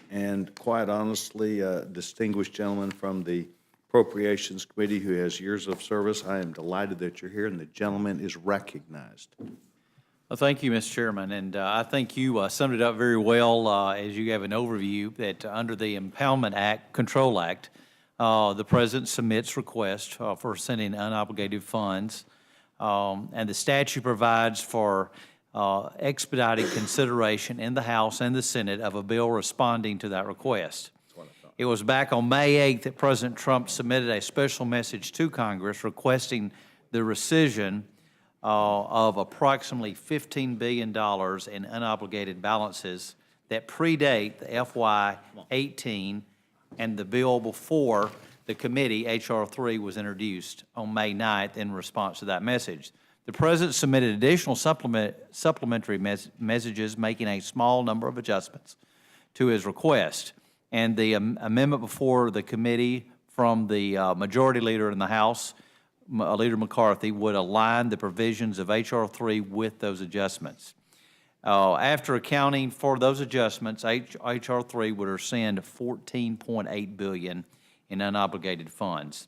and quite honestly, a distinguished gentleman from the Appropriations Committee who has years of service. I am delighted that you're here, and the gentleman is recognized.
Well, thank you, Mr. Chairman, and I think you summed it up very well as you gave an overview that under the Impoundment Act, Control Act, the President submits requests for sending unobligated funds, and the statute provides for expedited consideration in the House and the Senate of a bill responding to that request. It was back on May 8th that President Trump submitted a special message to Congress requesting the rescission of approximately $15 billion in unobligated balances that predate the FY18 and the bill before the committee, H.R. 3, was introduced on May 9th in response to that message. The President submitted additional supplementary messages making a small number of adjustments to his request. And the amendment before the committee from the majority leader in the House, Leader McCarthy, would align the provisions of H.R. 3 with those adjustments. After accounting for those adjustments, H.R. 3 would rescind $14.8 billion in unobligated funds.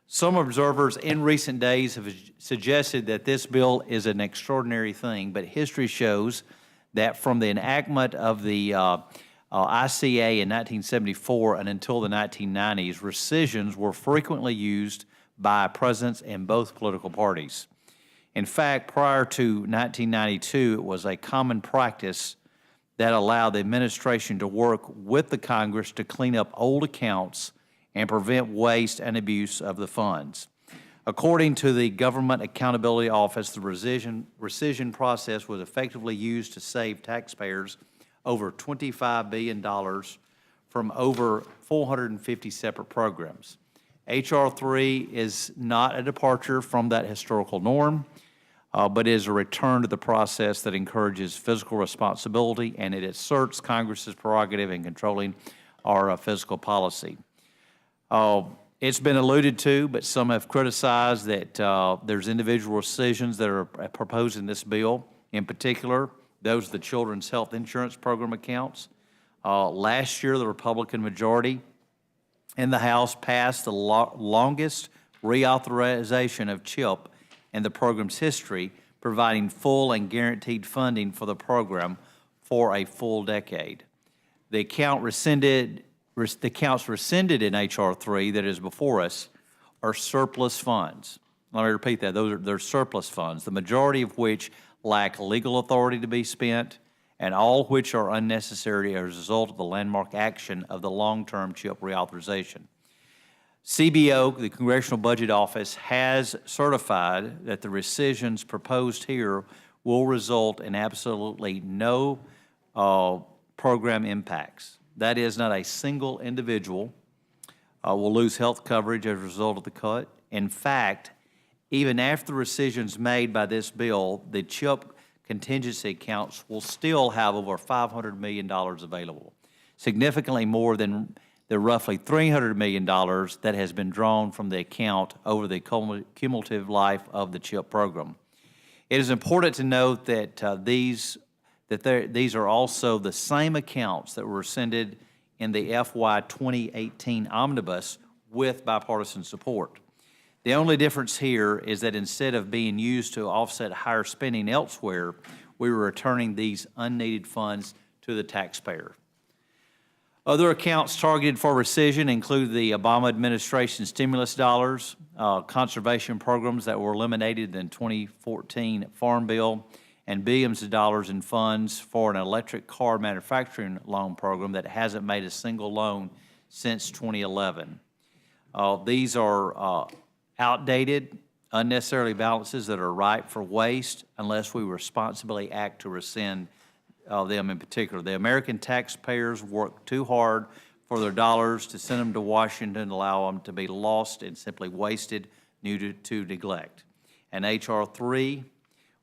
Some observers in recent days have suggested that this bill is an extraordinary thing, but history shows that from the enactment of the ICA in 1974 and until the 1990s, rescissions were frequently used by presidents in both political parties. In fact, prior to 1992, it was a common practice that allowed the administration to work with the Congress to clean up old accounts and prevent waste and abuse of the funds. According to the Government Accountability Office, the rescission process was effectively used to save taxpayers over $25 billion from over 450 separate programs. H.R. 3 is not a departure from that historical norm, but is a return to the process that encourages fiscal responsibility, and it asserts Congress's prerogative in controlling our fiscal policy. It's been alluded to, but some have criticized that there's individual rescissions that are proposed in this bill. In particular, those are the Children's Health Insurance Program accounts. Last year, the Republican majority in the House passed the longest reauthorization of CHIP in the program's history, providing full and guaranteed funding for the program for a full decade. The counts rescinded in H.R. 3 that is before us are surplus funds. Let me repeat that. They're surplus funds, the majority of which lack legal authority to be spent, and all which are unnecessary as a result of the landmark action of the long-term CHIP reauthorization. CBO, the Congressional Budget Office, has certified that the rescissions proposed here will result in absolutely no program impacts. That is, not a single individual will lose health coverage as a result of the cut. In fact, even after rescissions made by this bill, the CHIP contingency accounts will still have over $500 million available, significantly more than the roughly $300 million that has been drawn from the account over the cumulative life of the CHIP program. It is important to note that these are also the same accounts that were rescinded in the FY 2018 omnibus with bipartisan support. The only difference here is that instead of being used to offset higher spending elsewhere, we were returning these unneeded funds to the taxpayer. Other accounts targeted for rescission include the Obama administration stimulus dollars, conservation programs that were eliminated in the 2014 Farm Bill, and billions of dollars in funds for an electric car manufacturing loan program that hasn't made a single loan since 2011. These are outdated, unnecessary balances that are ripe for waste unless we responsibly act to rescind them in particular. The American taxpayers work too hard for their dollars to send them to Washington and allow them to be lost and simply wasted due to neglect. And H.R. 3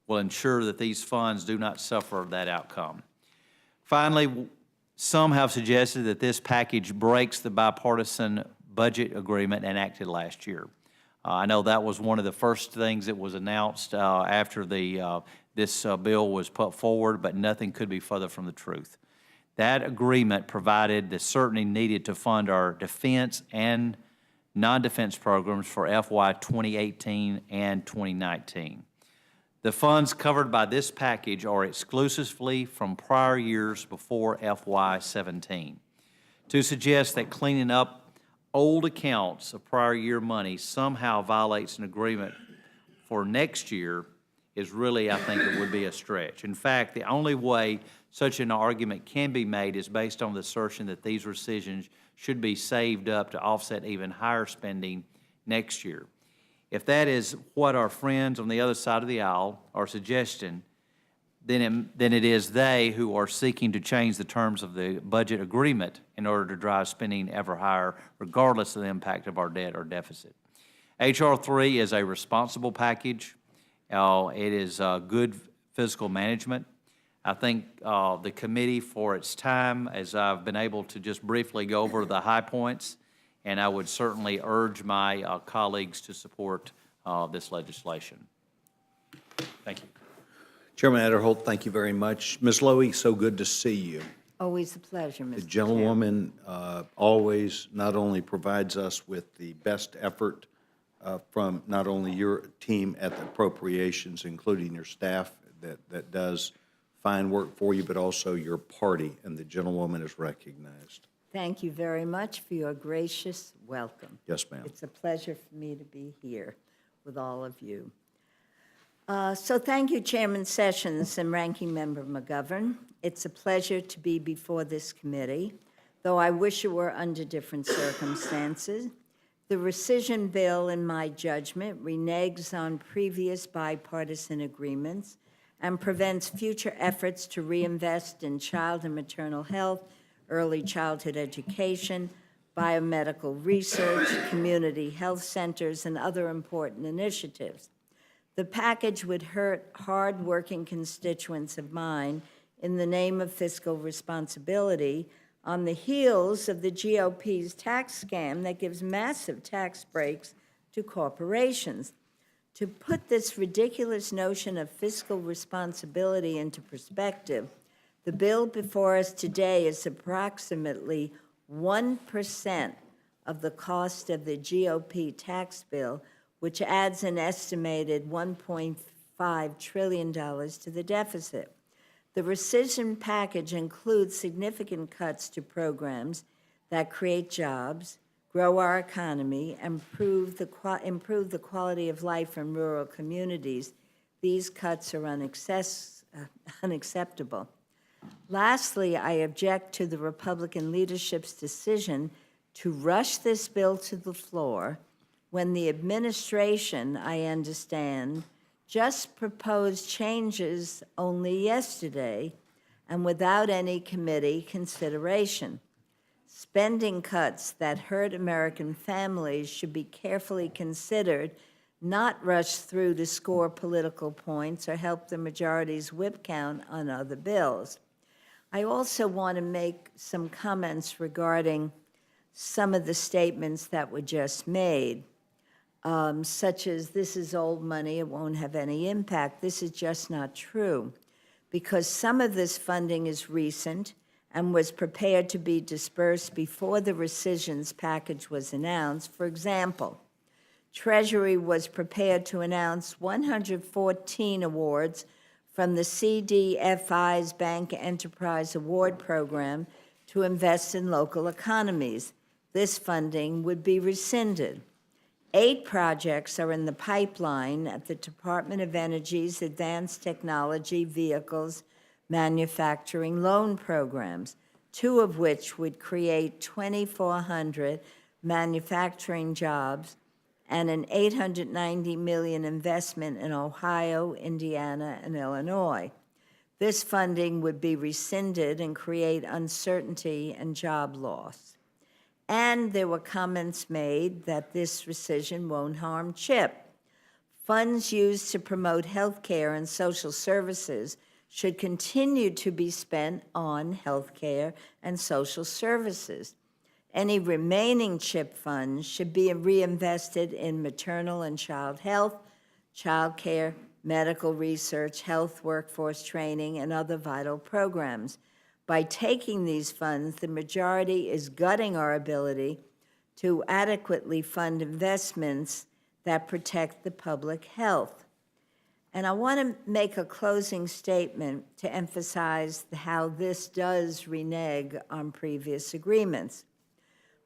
will ensure that these funds do not suffer that outcome. Finally, some have suggested that this package breaks the bipartisan budget agreement enacted last year. I know that was one of the first things that was announced after this bill was put forward, but nothing could be further from the truth. That agreement provided the certainty needed to fund our defense and non-defense programs for FY 2018 and 2019. The funds covered by this package are exclusively from prior years before FY 17. To suggest that cleaning up old accounts of prior year money somehow violates an agreement for next year is really, I think, it would be a stretch. In fact, the only way such an argument can be made is based on the assertion that these rescissions should be saved up to offset even higher spending next year. If that is what our friends on the other side of the aisle are suggesting, then it is they who are seeking to change the terms of the budget agreement in order to drive spending ever higher, regardless of the impact of our debt or deficit. H.R. 3 is a responsible package. It is good fiscal management. I think the committee, for its time, as I've been able to just briefly go over the high points, and I would certainly urge my colleagues to support this legislation. Thank you.
Chairman Adderholt, thank you very much. Ms. Lowy, so good to see you.
Always a pleasure, Mr.
The
Chairman.
gentlewoman always not only provides us with the best effort from not only your team at the appropriations, including your staff that does fine work for you, but also your party, and the gentlewoman is recognized.
Thank you very much for your gracious welcome.
Yes, ma'am.
It's a pleasure for me to be here with all of you. So thank you, Chairman Sessions and Ranking Member McGovern. It's a pleasure to be before this committee, though I wish it were under different circumstances. The rescission bill, in my judgment, reneges on previous bipartisan agreements and prevents future efforts to reinvest in child and maternal health, early childhood education, biomedical research, community health centers, and other important initiatives. The package would hurt hard-working constituents of mine in the name of fiscal responsibility on the heels of the GOP's tax scam that gives massive tax breaks to corporations. To put this ridiculous notion of fiscal responsibility into perspective, the bill before us today is approximately 1% of the cost of the GOP tax bill, which adds an estimated $1.5 trillion to the deficit. The rescission package includes significant cuts to programs that create jobs, grow our economy, and improve the quality of life in rural communities. These cuts are unacceptable. Lastly, I object to the Republican leadership's decision to rush this bill to the floor when the administration, I understand, just proposed changes only yesterday and without any committee consideration. Spending cuts that hurt American families should be carefully considered, not rushed through to score political points or help the majority's whip count on other bills. I also want to make some comments regarding some of the statements that were just made. Such as, this is old money, it won't have any impact. This is just not true, because some of this funding is recent and was prepared to be dispersed before the rescissions package was announced. For example, Treasury was prepared to announce 114 awards from the CDFI's Bank Enterprise Award Program to invest in local economies. This funding would be rescinded. 8 projects are in the pipeline at the Department of Energy's Advanced Technology Vehicles Manufacturing Loan Programs, 2 of which would create 2,400 manufacturing jobs and an $890 million investment in Ohio, Indiana, and Illinois. This funding would be rescinded and create uncertainty and job loss. And there were comments made that this rescission won't harm CHIP. Funds used to promote health care and social services should continue to be spent on health care and social services. Any remaining CHIP funds should be reinvested in maternal and child health, child care, medical research, health workforce training, and other vital programs. By taking these funds, the majority is gutting our ability to adequately fund investments that protect the public health. And I want to make a closing statement to emphasize how this does renege on previous agreements.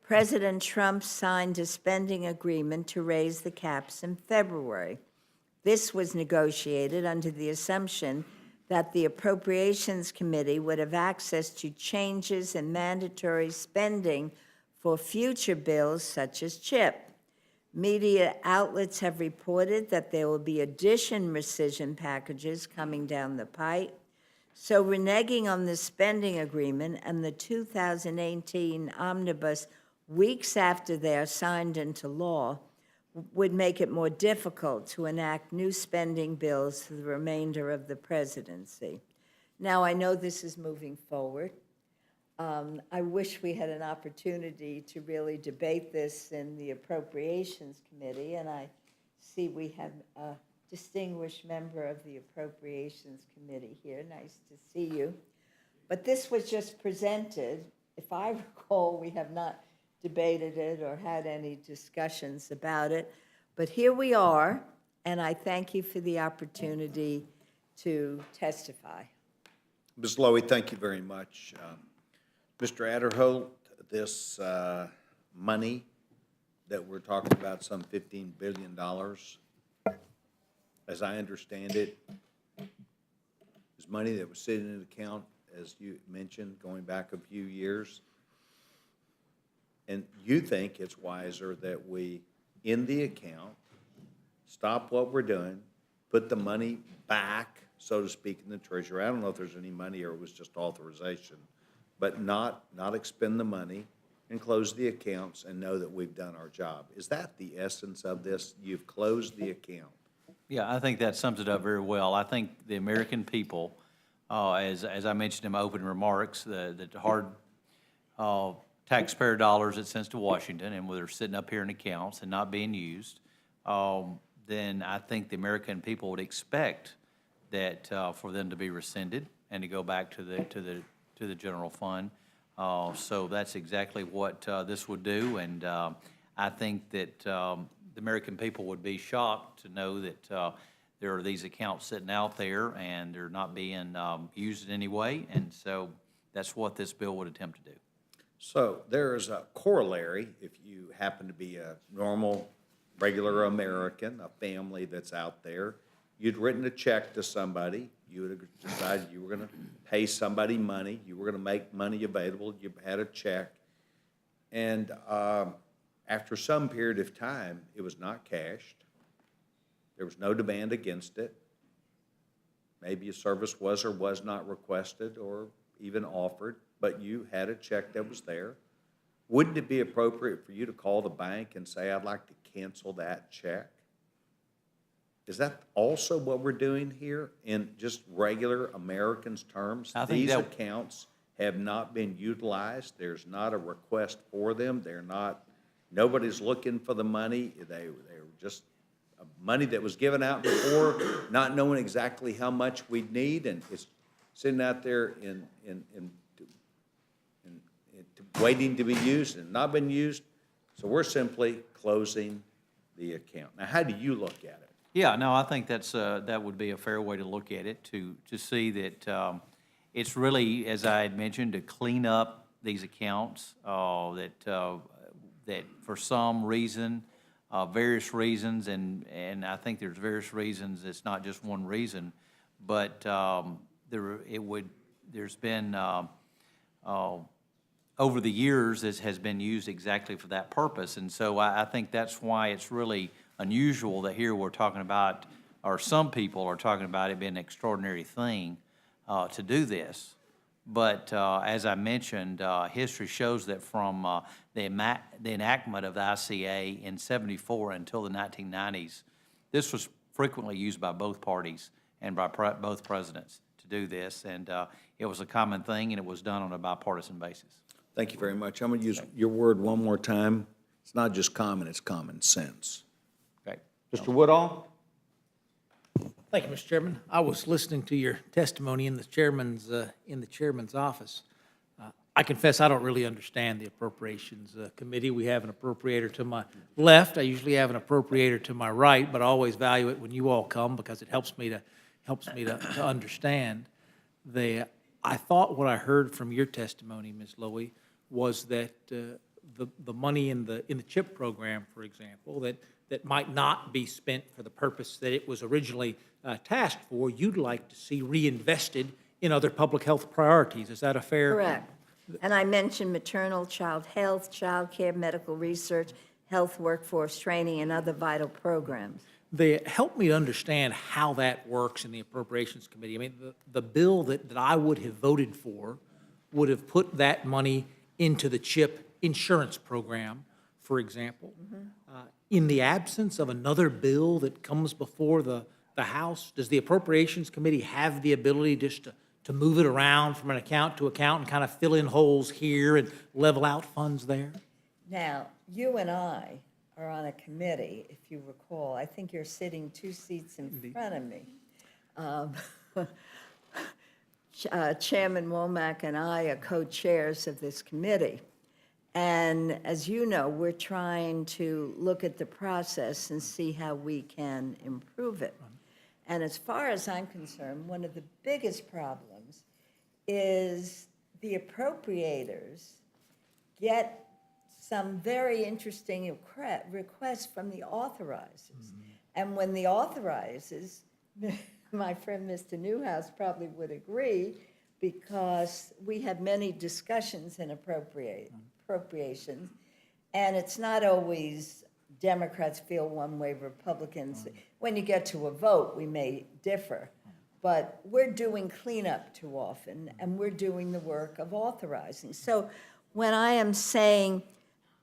President Trump signed a spending agreement to raise the caps in February. This was negotiated under the assumption that the Appropriations Committee would have access to changes in mandatory spending for future bills such as CHIP. Media outlets have reported that there will be additional rescission packages coming down the pipe. So reneging on the spending agreement and the 2018 omnibus weeks after they are signed into law would make it more difficult to enact new spending bills for the remainder of the presidency. Now, I know this is moving forward. I wish we had an opportunity to really debate this in the Appropriations Committee, and I see we have a distinguished member of the Appropriations Committee here. Nice to see you. But this was just presented. If I recall, we have not debated it or had any discussions about it. But here we are, and I thank you for the opportunity to testify.
Ms. Lowy, thank you very much. Mr. Adderholt, this money that we're talking about, some $15 billion, as I understand it, is money that was sitting in an account, as you mentioned, going back a few years. And you think it's wiser that we, in the account, stop what we're doing, put the money back, so to speak, in the treasury. I don't know if there's any money or it was just authorization, but not expend the money and close the accounts and know that we've done our job. Is that the essence of this? You've closed the account.
Yeah, I think that sums it up very well. I think the American people, as I mentioned in my opening remarks, the hard taxpayer dollars that sends to Washington, and where they're sitting up here in accounts and not being used, then I think the American people would expect that for them to be rescinded and to go back to the general fund. So that's exactly what this would do, and I think that the American people would be shocked to know that there are these accounts sitting out there and they're not being used in any way, and so that's what this bill would attempt to do.
So there is a corollary, if you happen to be a normal, regular American, a family that's out there, you'd written a check to somebody, you would have decided you were gonna pay somebody money, you were gonna make money available, you had a check, and after some period of time, it was not cashed. There was no demand against it. Maybe a service was or was not requested or even offered, but you had a check that was there. Wouldn't it be appropriate for you to call the bank and say, I'd like to cancel that check? Is that also what we're doing here in just regular Americans' terms?
I think
These
that-
accounts have not been utilized. There's not a request for them. They're not, nobody's looking for the money. They were just money that was given out before, not knowing exactly how much we'd need, and it's sitting out there in waiting to be used and not been used. So we're simply closing the account. Now, how do you look at it?
Yeah, no, I think that would be a fair way to look at it, to see that it's really, as I had mentioned, to clean up these accounts that for some reason, various reasons, and I think there's various reasons. It's not just one reason, but there's been over the years, this has been used exactly for that purpose, and so I think that's why it's really unusual that here we're talking about, or some people are talking about it being an extraordinary thing to do this. But as I mentioned, history shows that from the enactment of the ICA in '74 until the 1990s, this was frequently used by both parties and by both presidents to do this, and it was a common thing, and it was done on a bipartisan basis.
Thank you very much. I'm going to use your word one more time. It's not just common, it's common sense.
Okay.
Mr. Woodall?
Thank you, Mr. Chairman. I was listening to your testimony in the chairman's office. I confess I don't really understand the Appropriations Committee. We have an appropriator to my left. I usually have an appropriator to my right, but I always value it when you all come because it helps me to understand. I thought what I heard from your testimony, Ms. Lowy, was that the money in the CHIP program, for example, that might not be spent for the purpose that it was originally tasked for, you'd like to see reinvested in other public health priorities. Is that a fair?
Correct. And I mentioned maternal, child health, child care, medical research, health workforce training, and other vital programs.
Help me understand how that works in the Appropriations Committee. I mean, the bill that I would have voted for would have put that money into the CHIP insurance program, for example. In the absence of another bill that comes before the House, does the Appropriations Committee have the ability just to move it around from an account to account and kind of fill in holes here and level out funds there?
Now, you and I are on a committee, if you recall. I think you're sitting 2 seats in front of me. Chairman Womack and I are co-chairs of this committee. And as you know, we're trying to look at the process and see how we can improve it. And as far as I'm concerned, one of the biggest problems is the appropriators get some very interesting requests from the authorizers. And when the authorizes, my friend Mr. Newhouse probably would agree, because we have many discussions in appropriations, and it's not always Democrats feel one way, Republicans. When you get to a vote, we may differ. But we're doing cleanup too often, and we're doing the work of authorizing. So when I am saying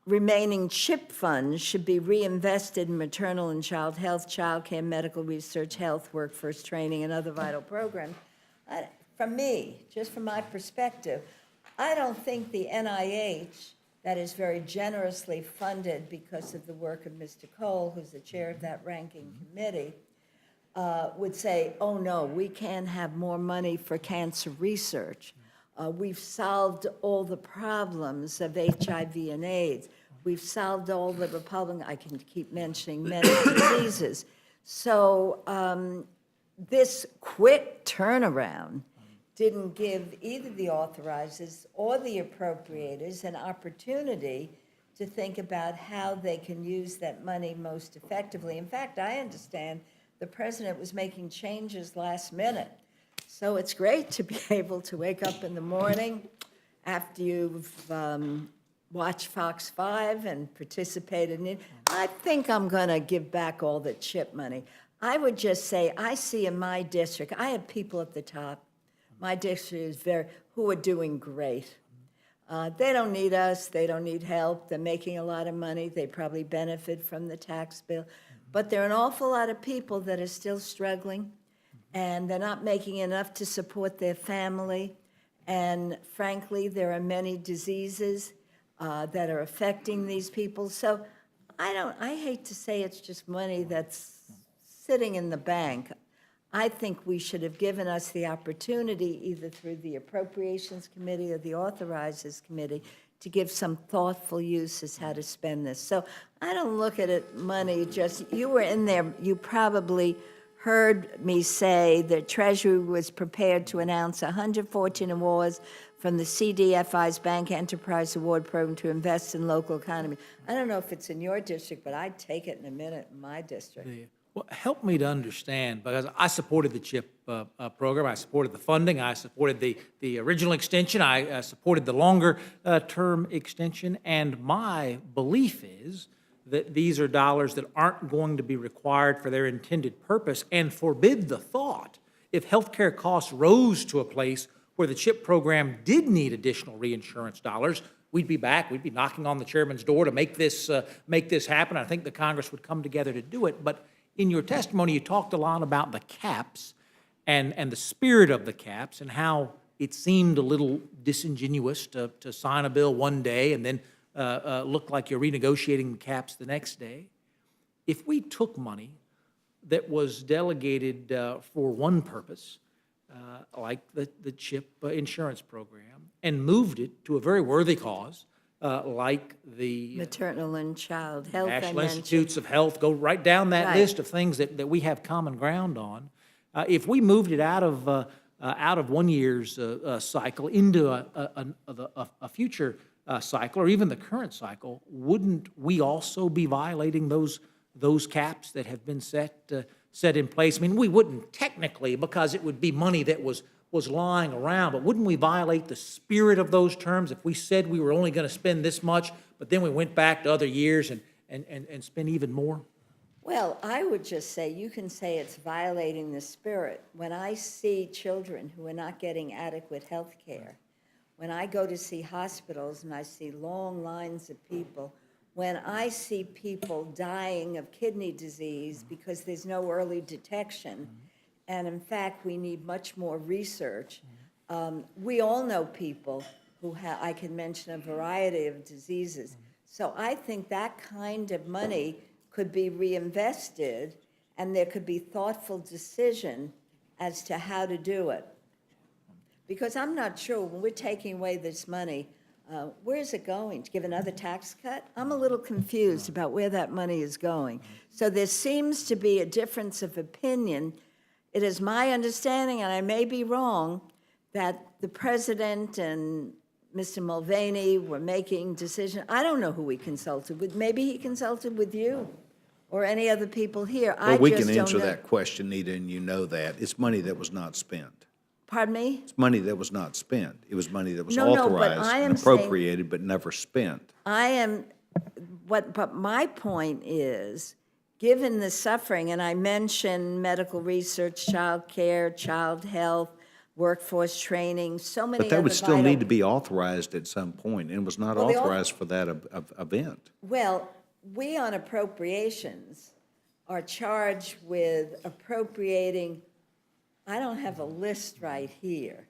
remaining CHIP funds should be reinvested in maternal and child health, child care, medical research, health, workforce training, and other vital programs, from me, just from my perspective, I don't think the NIH, that is very generously funded because of the work of Mr. Cole, who's the chair of that ranking committee, would say, oh, no, we can't have more money for cancer research. We've solved all the problems of HIV and AIDS. We've solved all the I can keep mentioning many diseases. So this quick turnaround didn't give either the authorizers or the appropriators an opportunity to think about how they can use that money most effectively. In fact, I understand the president was making changes last minute. So it's great to be able to wake up in the morning after you've watched Fox 5 and participated in it. I think I'm going to give back all the CHIP money. I would just say, I see in my district, I have people at the top. My district is who are doing great. They don't need us. They don't need help. They're making a lot of money. They probably benefit from the tax bill. But there are an awful lot of people that are still struggling, and they're not making enough to support their family. And frankly, there are many diseases that are affecting these people. So I hate to say it's just money that's sitting in the bank. I think we should have given us the opportunity, either through the Appropriations Committee or the Authorizers Committee, to give some thoughtful use as how to spend this. So I don't look at it money just, you were in there, you probably heard me say that Treasury was prepared to announce 114 awards from the CDFI's Bank Enterprise Award Program to invest in local economy. I don't know if it's in your district, but I'd take it in a minute in my district.
Well, help me to understand, because I supported the CHIP program, I supported the funding, I supported the original extension, I supported the longer term extension, and my belief is that these are dollars that aren't going to be required for their intended purpose, and forbid the thought, if healthcare costs rose to a place where the CHIP program did need additional reinsurance dollars, we'd be back, we'd be knocking on the chairman's door to make this happen. I think the Congress would come together to do it, but in your testimony, you talked a lot about the caps and the spirit of the caps and how it seemed a little disingenuous to sign a bill one day and then look like you're renegotiating the caps the next day. If we took money that was delegated for one purpose, like the CHIP insurance program, and moved it to a very worthy cause, like the
Maternal and child health.
National Institutes of Health, go right down that
Right.
list of things that we have common ground on. If we moved it out of one year's cycle into a future cycle, or even the current cycle, wouldn't we also be violating those caps that have been set in place? I mean, we wouldn't technically, because it would be money that was lying around, but wouldn't we violate the spirit of those terms if we said we were only going to spend this much, but then we went back to other years and spent even more?
Well, I would just say, you can say it's violating the spirit. When I see children who are not getting adequate health care, when I go to see hospitals and I see long lines of people, when I see people dying of kidney disease because there's no early detection, and in fact, we need much more research. We all know people who I can mention a variety of diseases. So I think that kind of money could be reinvested, and there could be thoughtful decision as to how to do it. Because I'm not sure, when we're taking away this money, where is it going? To give another tax cut? I'm a little confused about where that money is going. So there seems to be a difference of opinion. It is my understanding, and I may be wrong, that the president and Mr. Mulvaney were making decisions. I don't know who he consulted with. Maybe he consulted with you. or any other people here. I
Well, we
just
can
don't
answer
know.
that question, Nita, and you know that. It's money that was not spent.
Pardon me?
It's money that was not spent. It was money that was
No, no, but
authorized
I
and
am saying-
appropriated, but never spent.
But my point is, given the suffering, and I mentioned medical research, child care, child health, workforce training, so many
But that
other
would still
vital-
need to be authorized at some point, and was not
Well, the au-
authorized for that event.
Well, we on appropriations are charged with appropriating, I don't have a list right here,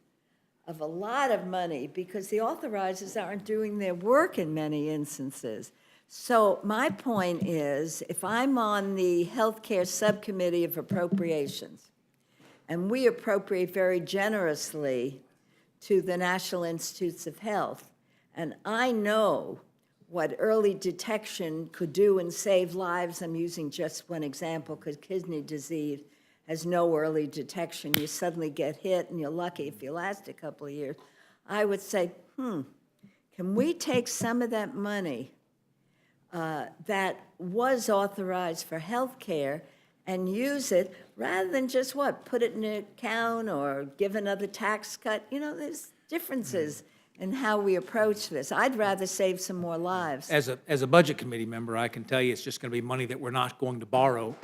of a lot of money because the authorizers aren't doing their work in many instances. So my point is, if I'm on the Healthcare Subcommittee of Appropriations, and we appropriate very generously to the National Institutes of Health, and I know what early detection could do and save lives. I'm using just one example because kidney disease has no early detection. You suddenly get hit and you're lucky if you last a couple of years. I would say, can we take some of that money that was authorized for health care and use it rather than just put it in an account or give another tax cut? You know, there's differences in how we approach this. I'd rather save some more lives.
As a budget committee member, I can tell you it's just going to be money that we're not going to borrow,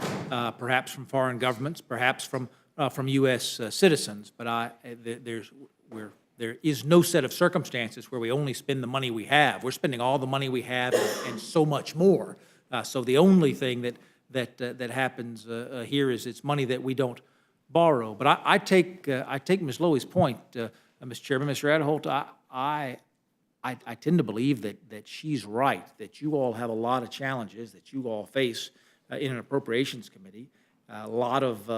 perhaps from foreign governments, perhaps from U.S. Citizens. But there is no set of circumstances where we only spend the money we have. We're spending all the money we have and so much more. So the only thing that happens here is it's money that we don't borrow. But I take Ms. Lowy's point, Mr. Chairman, Mr. Adholt. I tend to believe that she's right, that you all have a lot of challenges that you all face in an appropriations committee, a lot of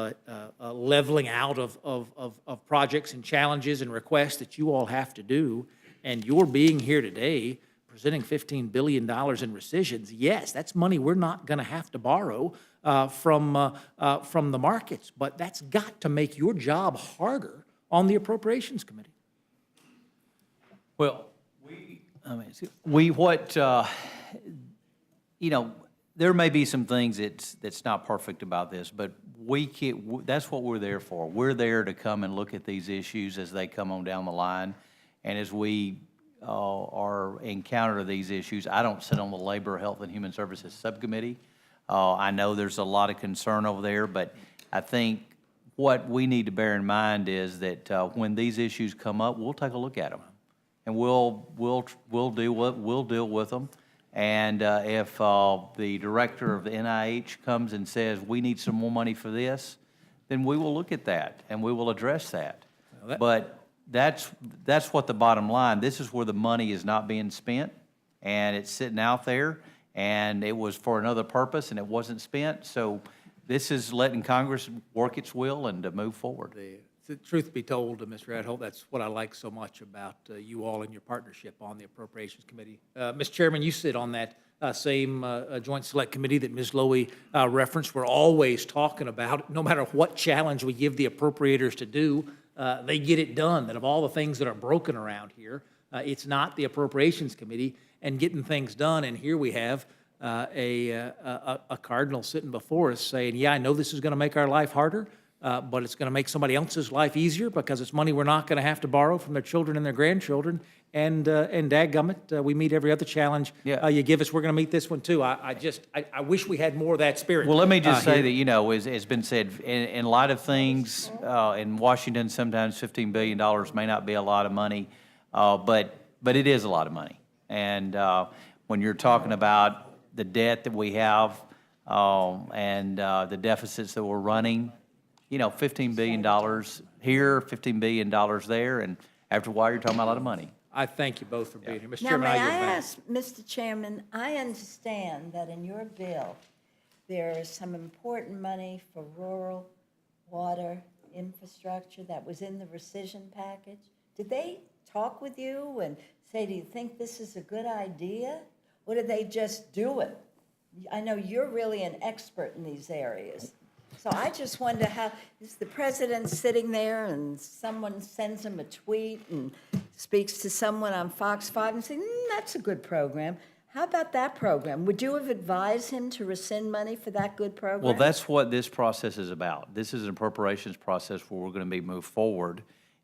leveling out of projects and challenges and requests that you all have to do. And your being here today, presenting $15 billion in rescissions, yes, that's money we're not going to have to borrow from the markets, but that's got to make your job harder on the appropriations committee.
Well, there may be some things that's not perfect about this, but that's what we're there for. We're there to come and look at these issues as they come on down the line. And as we encounter these issues, I don't sit on the Labor, Health, and Human Services Subcommittee. I know there's a lot of concern over there, but I think what we need to bear in mind is that when these issues come up, we'll take a look at them. And we'll deal with them. And if the director of the NIH comes and says, we need some more money for this, then we will look at that and we will address that. But that's what the bottom line, this is where the money is not being spent and it's sitting out there and it was for another purpose and it wasn't spent. So this is letting Congress work its will and to move forward.
The truth be told, Mr. Adholt, that's what I like so much about you all and your partnership on the Appropriations Committee. Mr. Chairman, you sit on that same Joint Select Committee that Ms. Lowy referenced. We're always talking about, no matter what challenge we give the appropriators to do, they get it done. That of all the things that are broken around here, it's not the Appropriations Committee and getting things done. And here we have a cardinal sitting before us saying, yeah, I know this is going to make our life harder, but it's going to make somebody else's life easier because it's money we're not going to have to borrow from their children and their grandchildren. And dadgummit, we meet every other challenge you give us. We're going to meet this one too. I wish we had more of that spirit.
Well, let me just say that, as has been said, in a lot of things in Washington, sometimes $15 billion may not be a lot of money, but it is a lot of money. And when you're talking about the debt that we have and the deficits that we're running, $15 billion here, $15 billion there, and after a while, you're talking about a lot of money.
I thank you both for being here. Mr.
Now,
Chairman,
may
yield
I
back.
ask, Mr. Chairman, I understand that in your bill, there is some important money for rural water infrastructure that was in the rescission package. Did they talk with you and say, do you think this is a good idea? Or did they just do it? I know you're really an expert in these areas. So I just wonder how, is the president sitting there and someone sends him a tweet and speaks to someone on Fox 5 and saying, that's a good program. How about that program? Would you have advised him to rescind money for that good program?
Well, that's what this process is about. This is an appropriations process where we're going to be moved forward,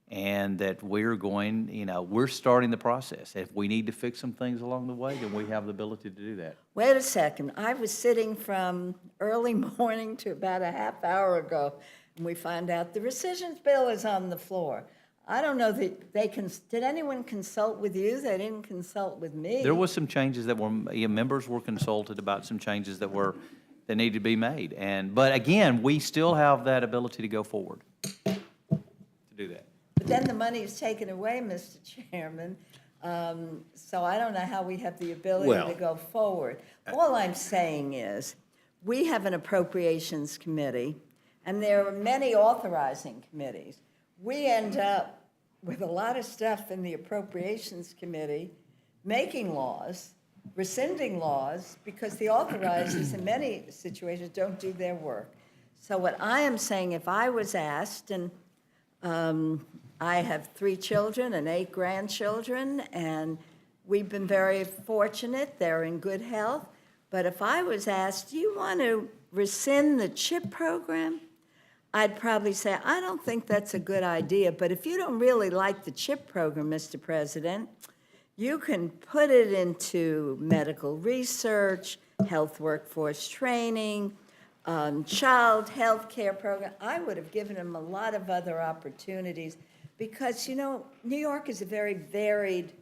and that we're going, we're starting the process. If we need to fix some things along the way, then we have the ability to do that.
Wait a second. I was sitting from early morning to about a half hour ago, and we find out the rescissions bill is on the floor. I don't know that did anyone consult with you? They didn't consult with me.
There was some changes that were, members were consulted about some changes that needed to be made. But again, we still have that ability to go forward to do that.
But then the money is taken away, Mr. Chairman. So I don't know how we have the ability to go forward. All I'm saying is, we have an appropriations committee, and there are many authorizing committees. We end up with a lot of stuff in the appropriations committee, making laws, rescinding laws, because the authorizers in many situations don't do their work. So what I am saying, if I was asked, and I have 3 children and 8 grandchildren, and we've been very fortunate, they're in good health, but if I was asked, do you want to rescind the CHIP program? I'd probably say, I don't think that's a good idea, but if you don't really like the CHIP program, Mr. President, you can put it into medical research, health workforce training, child health care program. I would have given him a lot of other opportunities because, New York is a very varied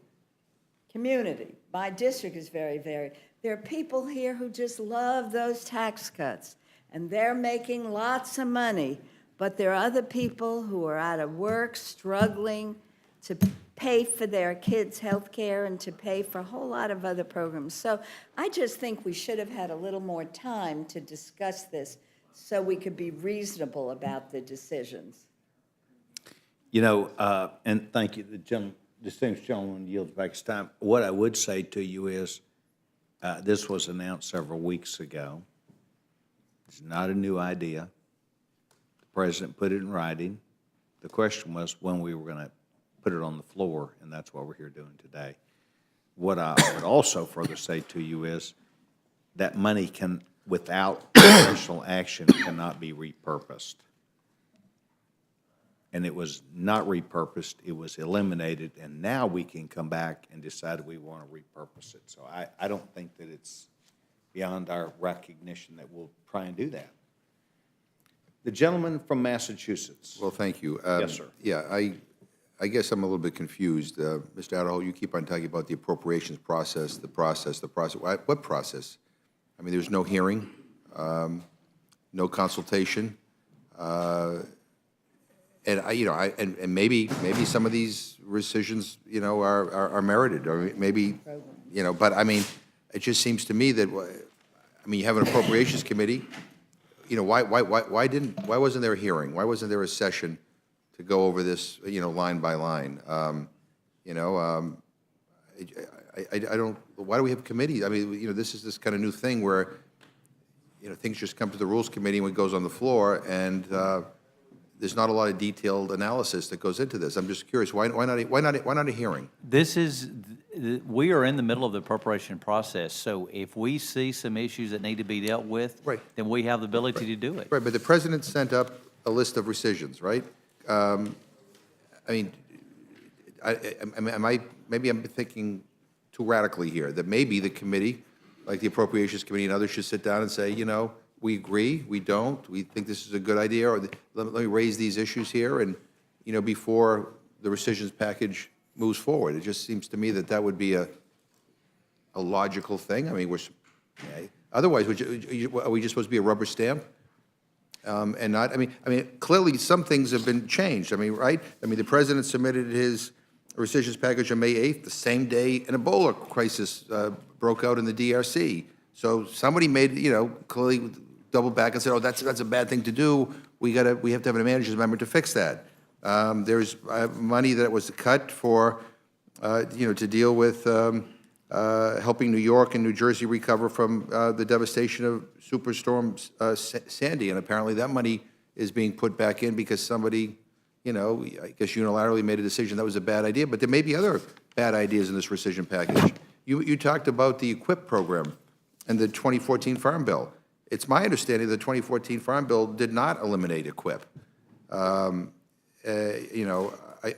community. My district is very varied. There are people here who just love those tax cuts, and they're making lots of money, but there are other people who are out of work, struggling to pay for their kids' health care and to pay for a whole lot of other programs. So I just think we should have had a little more time to discuss this so we could be reasonable about the decisions.
And thank you, the distinguished gentleman yields back his time. What I would say to you is, this was announced several weeks ago. It's not a new idea. The president put it in writing. The question was when we were going to put it on the floor, and that's what we're here doing today. What I would also further say to you is that money can, without congressional action, cannot be repurposed. And it was not repurposed, it was eliminated, and now we can come back and decide we want to repurpose it. So I don't think that it's beyond our recognition that we'll try and do that. The gentleman from Massachusetts.
Well, thank you.
Yes, sir.
Yeah, I guess I'm a little bit confused. Mr. Adderall, you keep on talking about the appropriations process, the process. What process? I mean, there's no hearing, no consultation, and maybe some of these rescissions, are merited, or maybe, but I mean, it just seems to me that, you have an appropriations committee. Why wasn't there a hearing? Why wasn't there a session to go over this, line by line? I don't. Why do we have committees? I mean, this is this kind of new thing where, things just come to the Rules Committee when it goes on the floor, and there's not a lot of detailed analysis that goes into this. I'm just curious, why not a hearing?
We are in the middle of the appropriation process, so if we see some issues that need to be dealt with,
Right.
then we have the ability to do it.
Right, but the president sent up a list of rescissions, right? Maybe I'm thinking too radically here, that maybe the committee, like the Appropriations Committee and others, should sit down and say, we agree, we don't, we think this is a good idea, or let me raise these issues here, and, before the rescissions package moves forward. It just seems to me that would be a logical thing. I mean, otherwise, are we just supposed to be a rubber stamp? And not, clearly some things have been changed, right? The president submitted his rescissions package on May 8th, the same day an Ebola crisis broke out in the DRC. So somebody made, clearly doubled back and said, oh, that's a bad thing to do. We have to have a manager's amendment to fix that. There's money that was cut for, to deal with helping New York and New Jersey recover from the devastation of Superstorm Sandy, and apparently that money is being put back in because somebody, I guess unilaterally made a decision that was a bad idea, but there may be other bad ideas in this rescission package. You talked about the EQUIP program and the 2014 Farm Bill. It's my understanding the 2014 Farm Bill did not eliminate EQUIP. You know,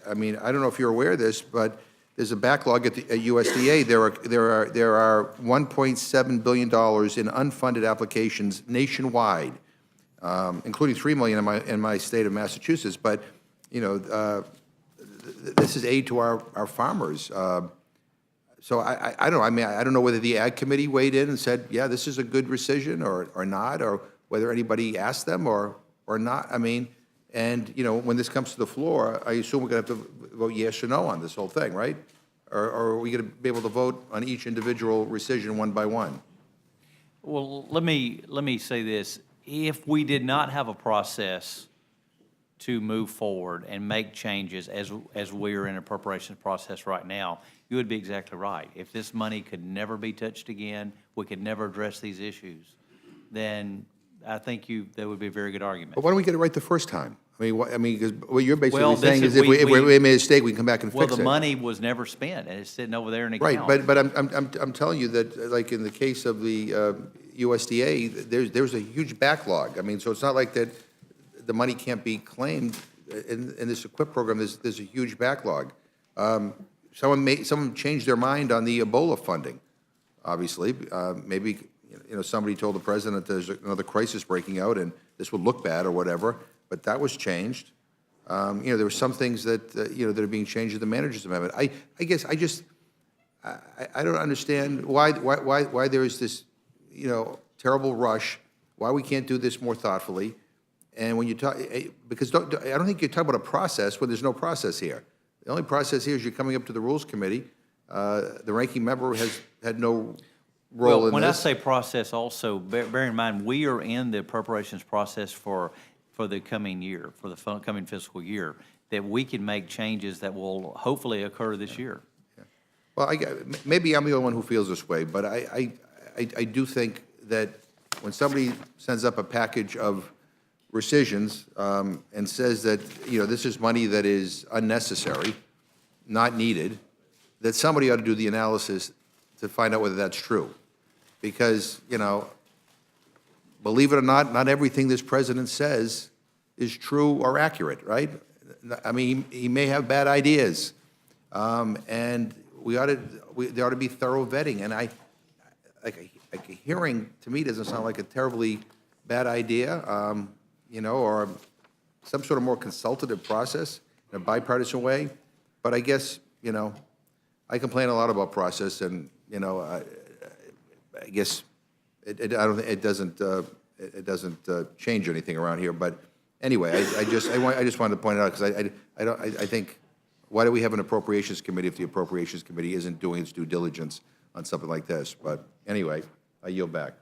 I mean, I don't know if you're aware of this, but there's a backlog at USDA. There are $1.7 billion in unfunded applications nationwide, including $3 million in my state of Massachusetts. But, you know, this is aid to our farmers. So I don't know. I mean, I don't know whether the Ag Committee weighed in and said, yeah, this is a good rescission or not, or whether anybody asked them or not. I mean, and, you know, when this comes to the floor, I assume we're going to have to vote yes or no on this whole thing, right? Or are we going to be able to vote on each individual rescission one by one?
Well, let me say this. If we did not have a process to move forward and make changes as we are in a appropriations process right now, you would be exactly right. If this money could never be touched again, we could never address these issues, then I think that would be a very good argument.
But why don't we get it right the first time? I mean, because what you're basically
Well,
saying
this
is
is-
if we made a mistake, we can come back and fix it.
Well, the money was never spent, and it's sitting over there in
Right,
account.
but I'm telling you that, like in the case of the USDA, there's a huge backlog. I mean, so it's not like that the money can't be claimed in this EQUIP program. There's a huge backlog. Someone changed their mind on the Ebola funding, obviously. Maybe, you know, somebody told the president there's another crisis breaking out and this would look bad or whatever, but that was changed. You know, there were some things that, you know, that are being changed in the manager's amendment. I guess I don't understand why there is this, you know, terrible rush, why we can't do this more thoughtfully. And when you talk, because I don't think you're talking about a process when there's no process here. The only process here is you're coming up to the Rules Committee. The ranking member has had no role in this.
When I say process also, bear in mind, we are in the appropriations process for the coming year, for the coming fiscal year, that we can make changes that will hopefully occur this year.
Well, maybe I'm the only one who feels this way, but I do think that when somebody sends up a package of rescissions and says that, you know, this is money that is unnecessary, not needed, that somebody ought to do the analysis to find out whether that's true. Because, you know, believe it or not everything this president says is true or accurate, right? I mean, he may have bad ideas. And there ought to be thorough vetting. And like a hearing, to me, doesn't sound like a terribly bad idea, you know, or some sort of more consultative process in a bipartisan way. But I guess, you know, I complain a lot about process, and, you know, I guess it doesn't change anything around here. But anyway, I just wanted to point it out because I think, why do we have an appropriations committee if the appropriations committee isn't doing its due diligence on something like this? But anyway, I yield back.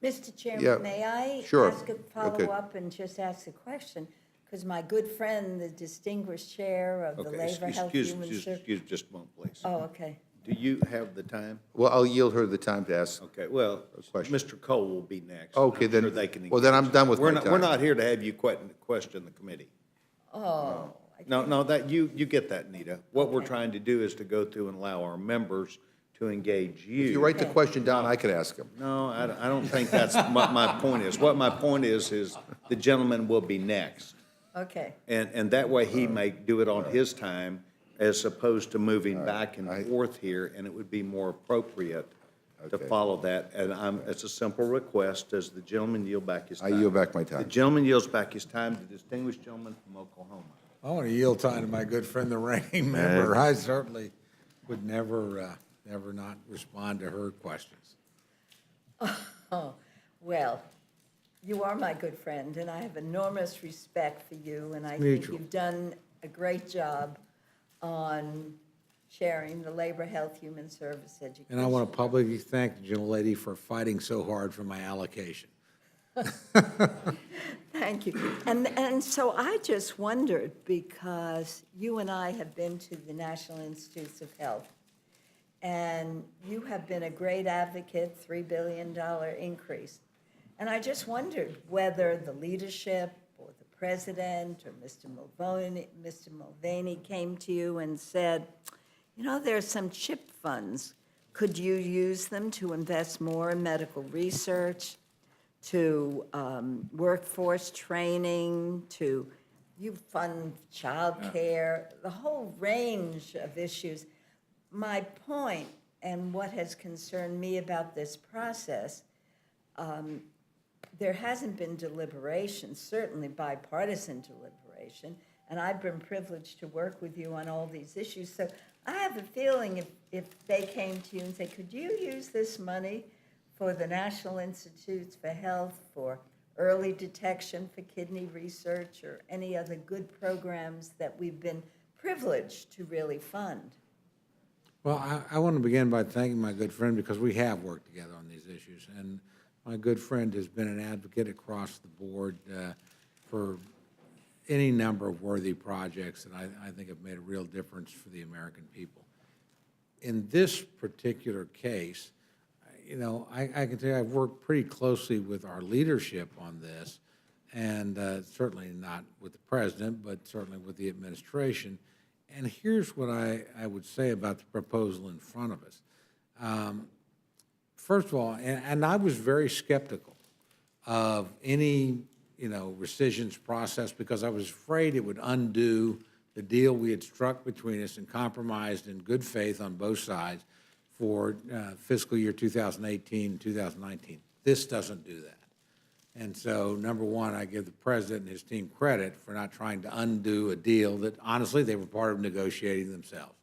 Mr.
Yeah,
Chairman, may I
sure.
ask a
Okay.
follow-up and just ask a question? Because my good friend, the distinguished chair of the
Okay,
Labor, Health, Human Services.
excuse just a moment, please.
Oh, okay.
Do you have the time?
Well, I'll yield her the time to ask.
Okay, well,
question.
Mr. Cole will be next.
Okay,
I'm
then-
sure they can
well, then I'm
engage.
done with
We're
my
not-
time.
We're not here to have you question the committee.
Oh.
No, that, you get that, Nita. What we're trying to do is to go through and allow our members to engage you.
If you write the question down, I could ask him.
No, I don't think that's what my point is. What my point is the gentleman will be next.
Okay.
And that way he may do it on his time as opposed to moving back and forth here, and it would be more appropriate to follow that. And it's a simple request. Does the gentleman yield back his
I
time?
yield back my
The
time.
gentleman yields back his time, the distinguished gentleman from Oklahoma.
I want to yield time to my good friend, the ranking member. I certainly would never not respond to her questions.
Oh, well, you are my good friend, and I have enormous respect for you, and I think
Mutual.
you've done a great job on sharing the Labor, Health, Human Service, Education.
And I want to publicly thank the gentlelady for fighting so hard for my allocation.
Thank you. And so I just wondered, because you and I have been to the National Institutes of Health, and you have been a great advocate, $3 billion increase. And I just wondered whether the leadership or the president or Mr. Mulvaney came to you and said, you know, there's some CHIP funds. Could you use them to invest more in medical research, to workforce training, to you fund childcare, the whole range of issues? My point, and what has concerned me about this process, there hasn't been deliberation, certainly bipartisan deliberation, and I've been privileged to work with you on all these issues. So I have a feeling if they came to you and said, could you use this money for the National Institutes for Health, for early detection, for kidney research, or any other good programs that we've been privileged to really fund?
Well, I want to begin by thanking my good friend because we have worked together on these issues. And my good friend has been an advocate across the board for any number of worthy projects that I think have made a real difference for the American people. In this particular case, you know, I can tell you I've worked pretty closely with our leadership on this, and certainly not with the president, but certainly with the administration. And here's what I would say about the proposal in front of us. First of all, and I was very skeptical of any, you know, rescissions process because I was afraid it would undo the deal we had struck between us and compromised in good faith on both sides for fiscal year 2018 and 2019. This doesn't do that. And so, number one, I give the president and his team credit for not trying to undo a deal that, honestly, they were part of negotiating themselves.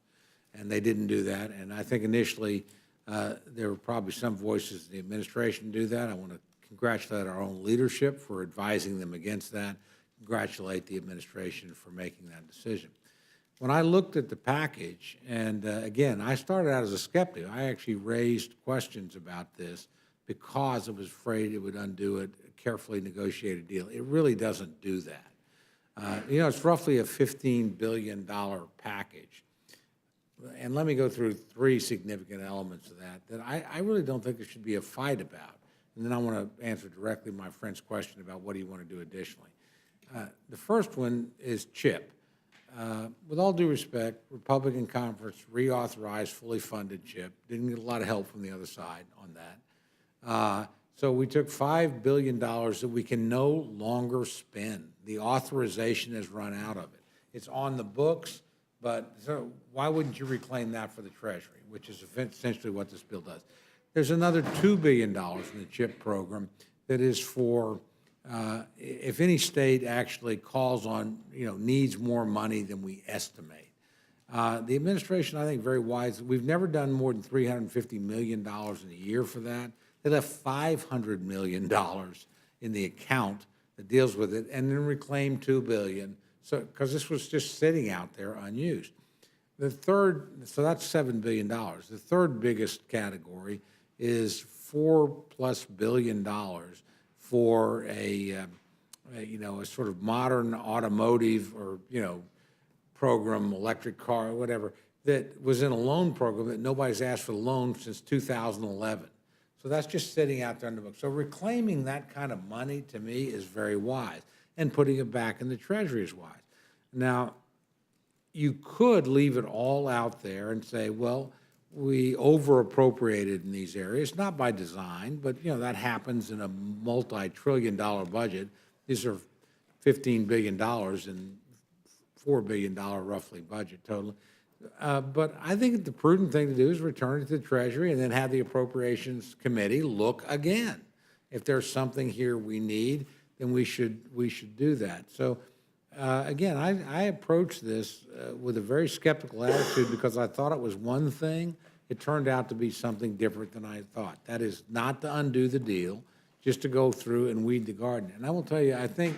And they didn't do that. And I think initially there were probably some voices in the administration do that. I want to congratulate our own leadership for advising them against that, congratulate the administration for making that decision. When I looked at the package, and again, I started out as a skeptic. I actually raised questions about this because I was afraid it would undo a carefully negotiated deal. It really doesn't do that. You know, it's roughly a $15 billion package. And let me go through three significant elements of that I really don't think there should be a fight about. And then I want to answer directly my friend's question about what do you want to do additionally. The first one is CHIP. With all due respect, Republican conference reauthorized fully funded CHIP. Didn't get a lot of help from the other side on that. So we took $5 billion that we can no longer spend. The authorization has run out of it. It's on the books, but so why wouldn't you reclaim that for the Treasury, which is essentially what this bill does. There's another $2 billion in the CHIP program that is for if any state actually calls on, you know, needs more money than we estimate. The administration, I think, very wise. We've never done more than $350 million in a year for that. They left $500 million in the account that deals with it, and then reclaimed $2 billion. So, because this was just sitting out there unused. The third, so that's $7 billion. The third biggest category is $4+ billion for a you know, a sort of modern automotive or, you know, program, electric car, or whatever, that was in a loan program that nobody's asked for the loan since 2011. So that's just sitting out there in the book. So reclaiming that kind of money, to me, is very wise, and putting it back in the Treasury is wise. Now, you could leave it all out there and say, well, we over-appropriated in these areas, not by design, but, you know, that happens in a multi-trillion-dollar budget. These are $15 billion and $4 billion roughly budget total. But I think the prudent thing to do is return it to the Treasury and then have the Appropriations Committee look again. If there's something here we need, then we should do that. So again, I approached this with a very skeptical attitude because I thought it was one thing. It turned out to be something different than I thought. That is not to undo the deal, just to go through and weed the garden. And I will tell you, I think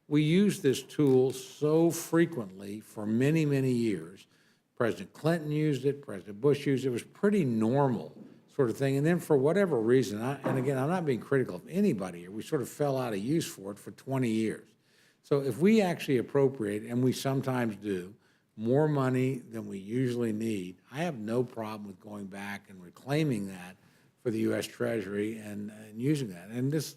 we use this tool so frequently for many, many years. President Clinton used it, President Bush used it. It was pretty normal sort of thing. And then for whatever reason, and again, I'm not being critical of anybody here, we sort of fell out of use for it for 20 years. So if we actually appropriate, and we sometimes do, more money than we usually need, I have no problem with going back and reclaiming that for the U.S. Treasury and using that. And this,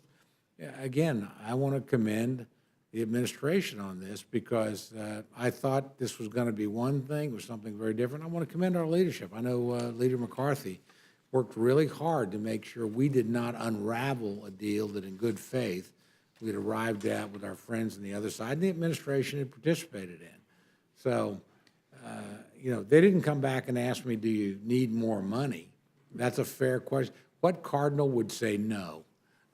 again, I want to commend the administration on this because I thought this was going to be one thing, it was something very different. I want to commend our leadership. I know Leader McCarthy worked really hard to make sure we did not unravel a deal that in good faith we'd arrived at with our friends on the other side, and the administration had participated in. So, they didn't come back and ask me, do you need more money? That's a fair question. What cardinal would say no?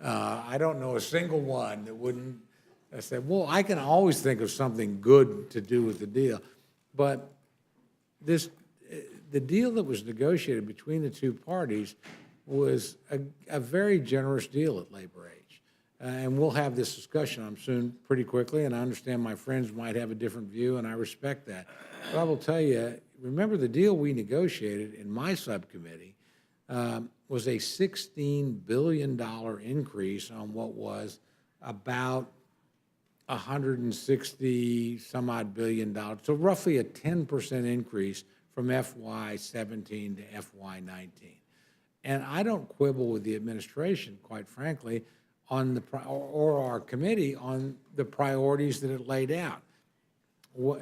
I don't know a single one that wouldn't say, well, I can always think of something good to do with the deal. But the deal that was negotiated between the two parties was a very generous deal at labor age. And we'll have this discussion, I'm soon, pretty quickly, and I understand my friends might have a different view, and I respect that. But I will tell you, remember the deal we negotiated in my subcommittee was a $16 billion increase on what was about 160 some odd billion dollars. So roughly a 10% increase from FY17 to FY19. And I don't quibble with the administration, quite frankly, on or our committee on the priorities that it laid out.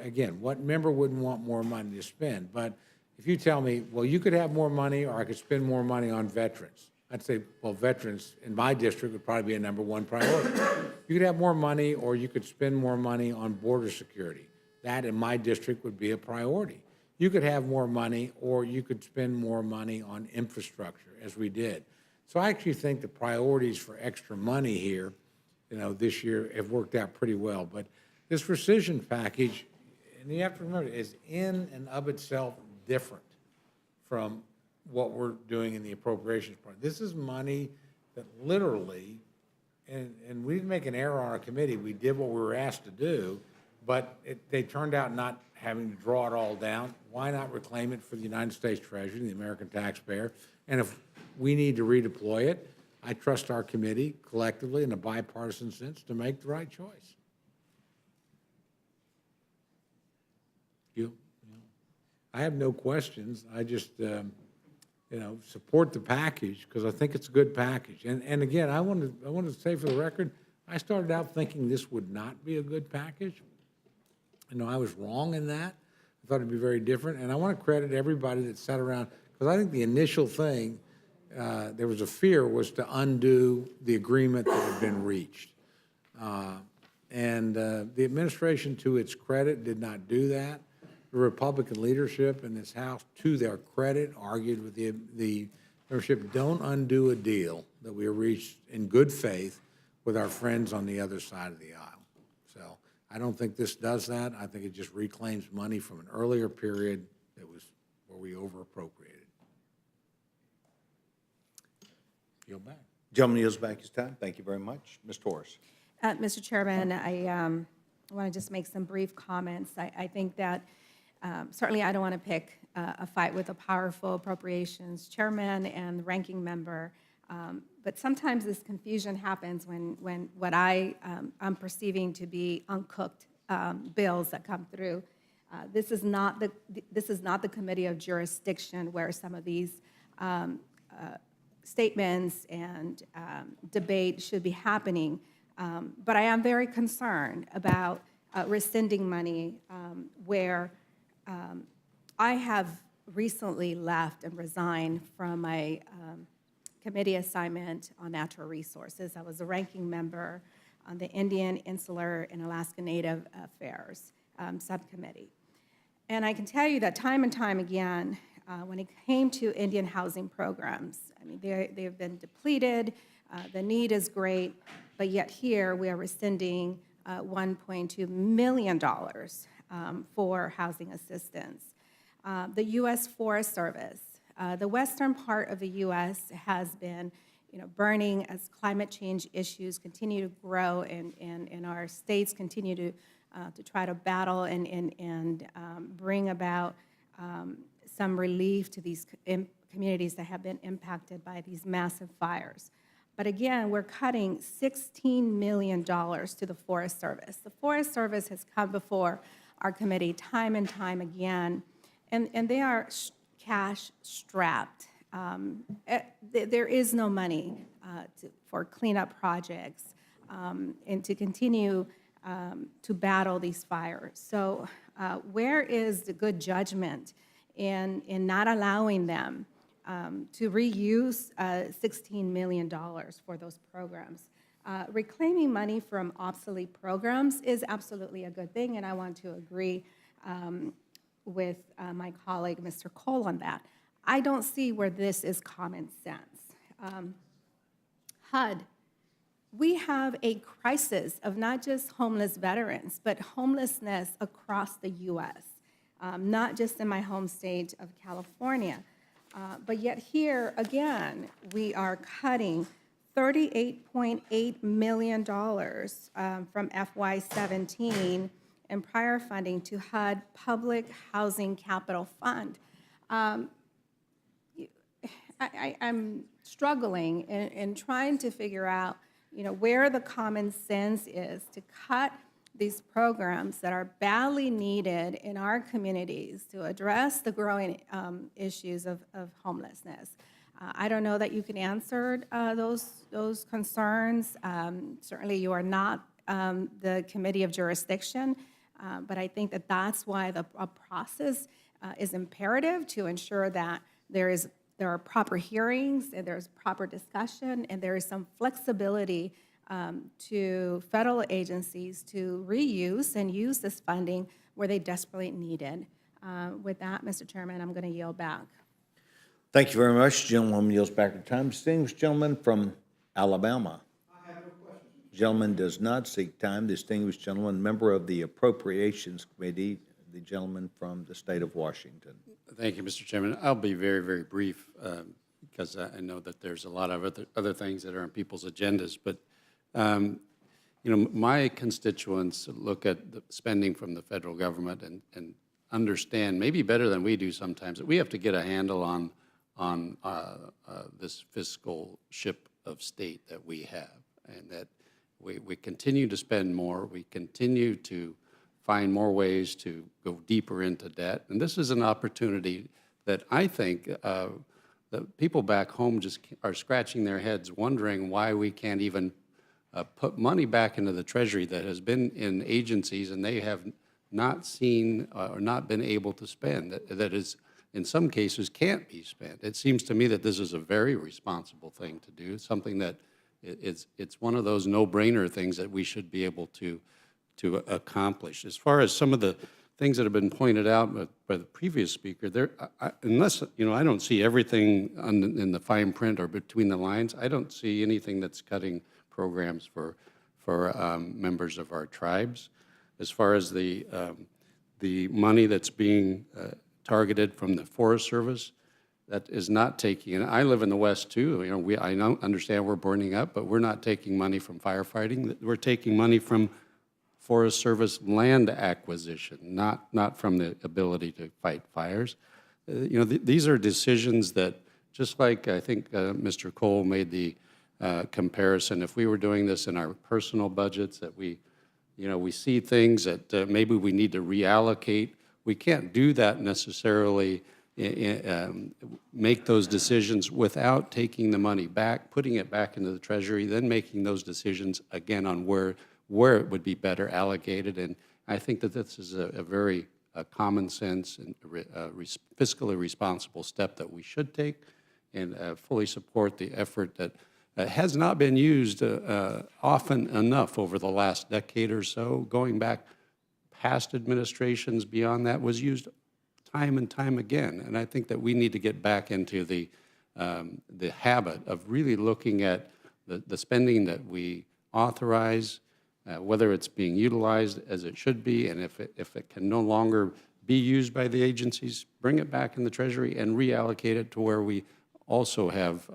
Again, what member wouldn't want more money to spend? But if you tell me, well, you could have more money or I could spend more money on veterans, I'd say, well, veterans in my district would probably be a number one priority. You could have more money or you could spend more money on border security. That in my district would be a priority. You could have more money or you could spend more money on infrastructure, as we did. So I actually think the priorities for extra money here, this year have worked out pretty well. But this rescission package, and you have to remember, is in and of itself different from what we're doing in the appropriations part. This is money that literally, and we didn't make an error on our committee, we did what we were asked to do, but they turned out not having to draw it all down. Why not reclaim it for the United States Treasury, the American taxpayer? And if we need to redeploy it, I trust our committee collectively in a bipartisan sense to make the right choice. I have no questions. I just, support the package because I think it's a good package. And again, I wanted to say for the record, I started out thinking this would not be a good package. I was wrong in that. I thought it'd be very different. And I want to credit everybody that sat around because I think the initial thing, there was a fear, was to undo the agreement that had been reached. And the administration, to its credit, did not do that. The Republican leadership in this House, to their credit, argued with the membership, don't undo a deal that we reached in good faith with our friends on the other side of the aisle. So I don't think this does that. I think it just reclaims money from an earlier period that was where we over-appropriated. Yield back.
Gentleman yields back his time. Thank you very much. Ms. Torres.
Mr. Chairman, I want to just make some brief comments. I think that certainly I don't want to pick a fight with a powerful appropriations chairman and the ranking member, but sometimes this confusion happens when what I'm perceiving to be uncooked bills that come through. This is not the committee of jurisdiction where some of these statements and debate should be happening. But I am very concerned about rescinding money where I have recently left and resigned from my committee assignment on natural resources. I was a ranking member on the Indian, Insular, and Alaska Native Affairs subcommittee. And I can tell you that time and time again, when it came to Indian housing programs, I mean, they have been depleted, the need is great, but yet here we are rescinding $1.2 million for housing assistance. The U.S. Forest Service, the western part of the U.S. has been burning as climate change issues continue to grow and our states continue to try to battle and bring about some relief to these communities that have been impacted by these massive fires. But again, we're cutting $16 million to the Forest Service. The Forest Service has come before our committee time and time again, and they are cash strapped. There is no money for cleanup projects and to continue to battle these fires. So where is the good judgment in not allowing them to reuse $16 million for those programs. Reclaiming money from obsolete programs is absolutely a good thing, and I want to agree with my colleague, Mr. Cole, on that. I don't see where this is common sense. HUD, we have a crisis of not just homeless veterans, but homelessness across the U.S., not just in my home state of California. But yet here, again, we are cutting $38.8 million from FY17 in prior funding to HUD Public Housing Capital Fund. I'm struggling in trying to figure out, where the common sense is to cut these programs that are badly needed in our communities to address the growing issues of homelessness. I don't know that you can answer those concerns. Certainly, you are not the committee of jurisdiction, but I think that that's why a process is imperative to ensure that there are proper hearings and there's proper discussion and there is some flexibility to federal agencies to reuse and use this funding where they desperately need it. With that, Mr. Chairman, I'm going to yield back.
Thank you very much. Gentlewoman yields back her time. Distinguished gentleman from Alabama. I have no questions. Gentleman does not seek time. Distinguished gentleman, member of the Appropriations Committee, the gentleman from the state of Washington.
Thank you, Mr. Chairman. I'll be very, very brief because I know that there's a lot of other things that are on people's agendas. But, my constituents look at the spending from the federal government and understand, maybe better than we do sometimes, that we have to get a handle on this fiscal ship of state that we have, and that we continue to spend more, we continue to find more ways to go deeper into debt. And this is an opportunity that I think that people back home just are scratching their heads wondering why we can't even put money back into the Treasury that has been in agencies and they have not seen or not been able to spend, that is, in some cases, can't be spent. It seems to me that this is a very responsible thing to do, something that it's one of those no-brainer things that we should be able to accomplish. As far as some of the things that have been pointed out by the previous speaker, unless, I don't see everything in the fine print or between the lines, I don't see anything that's cutting programs for members of our tribes. As far as the money that's being targeted from the Forest Service, that is not taking, and I live in the West too, I understand we're burning up, but we're not taking money from firefighting. We're taking money from Forest Service land acquisition, not from the ability to fight fires. These are decisions that, just like I think Mr. Cole made the comparison, if we were doing this in our personal budgets, that we see things that maybe we need to reallocate. We can't do that necessarily, make those decisions without taking the money back, putting it back into the Treasury, then making those decisions again on where it would be better allocated. And I think that this is a very common sense and fiscally responsible step that we should take, and fully support the effort that has not been used often enough over the last decade or so. Going back past administrations beyond that was used time and time again. And I think that we need to get back into the habit of really looking at the spending that we authorize, whether it's being utilized as it should be, and if it can no longer be used by the agencies, bring it back in the Treasury and reallocate it to where we also have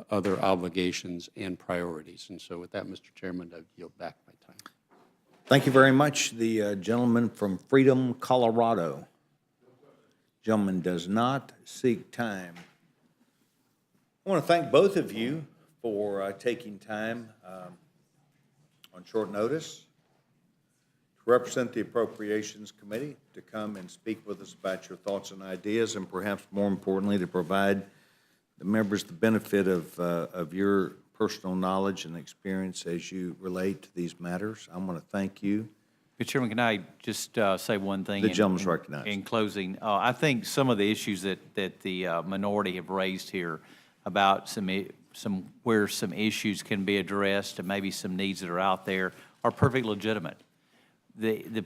other obligations and priorities. And so with that, Mr. Chairman, I yield back my time.
Thank you very much. The gentleman from Freedom, Colorado. Gentleman does not seek time. I want to thank both of you for taking time on short notice to represent the Appropriations Committee, to come and speak with us about your thoughts and ideas, and perhaps more importantly, to provide the members the benefit of your personal knowledge and experience as you relate to these matters. I want to thank you.
Mr. Chairman, can I just say one thing?
The gentleman's recognized.
In closing, I think some of the issues that the minority have raised here about where some issues can be addressed and maybe some needs that are out there are perfectly legitimate. The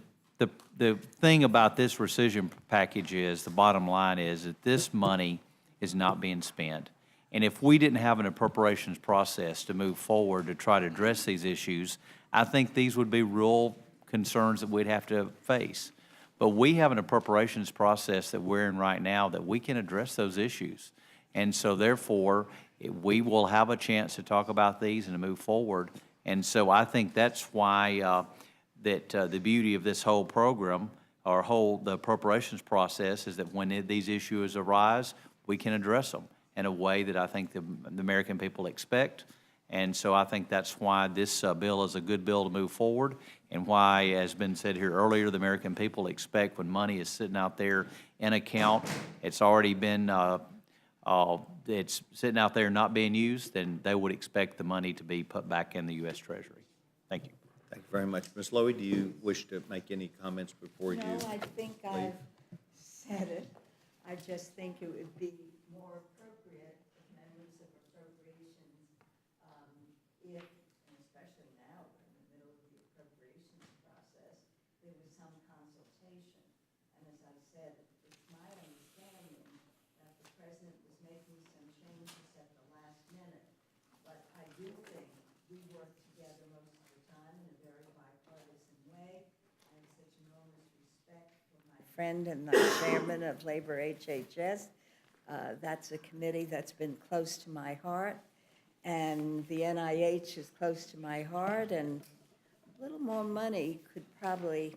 thing about this rescission package is, the bottom line is that this money is not being spent. And if we didn't have an appropriations process to move forward to try to address these issues, I think these would be real concerns that we'd have to face. But we have an appropriations process that we're in right now that we can address those issues. And so therefore, we will have a chance to talk about these and to move forward. And so I think that's why the beauty of this whole program, or the appropriations process, is that when these issues arise, we can address them in a way that I think the American people expect. And so I think that's why this bill is a good bill to move forward, and why, as been said here earlier, the American people expect when money is sitting out there in account, it's already been, it's sitting out there not being used, then they would expect the money to be put back in the U.S. Treasury. Thank you.
Thank you very much. Ms. Lowy, do you wish to make any comments before you?
No, I think I've said it. I just think it would be more appropriate if members of appropriations, if, and especially now, we're in the middle of the appropriations process, there was some consultation. And as I said, it's my understanding that the president was making some changes at the last minute. But I do think we work together most of the time in a very bipartisan way. I have such enormous respect for my friend and the chairman of Labor HHS. That's a committee that's been close to my heart, and the NIH is close to my heart, and a little more money could probably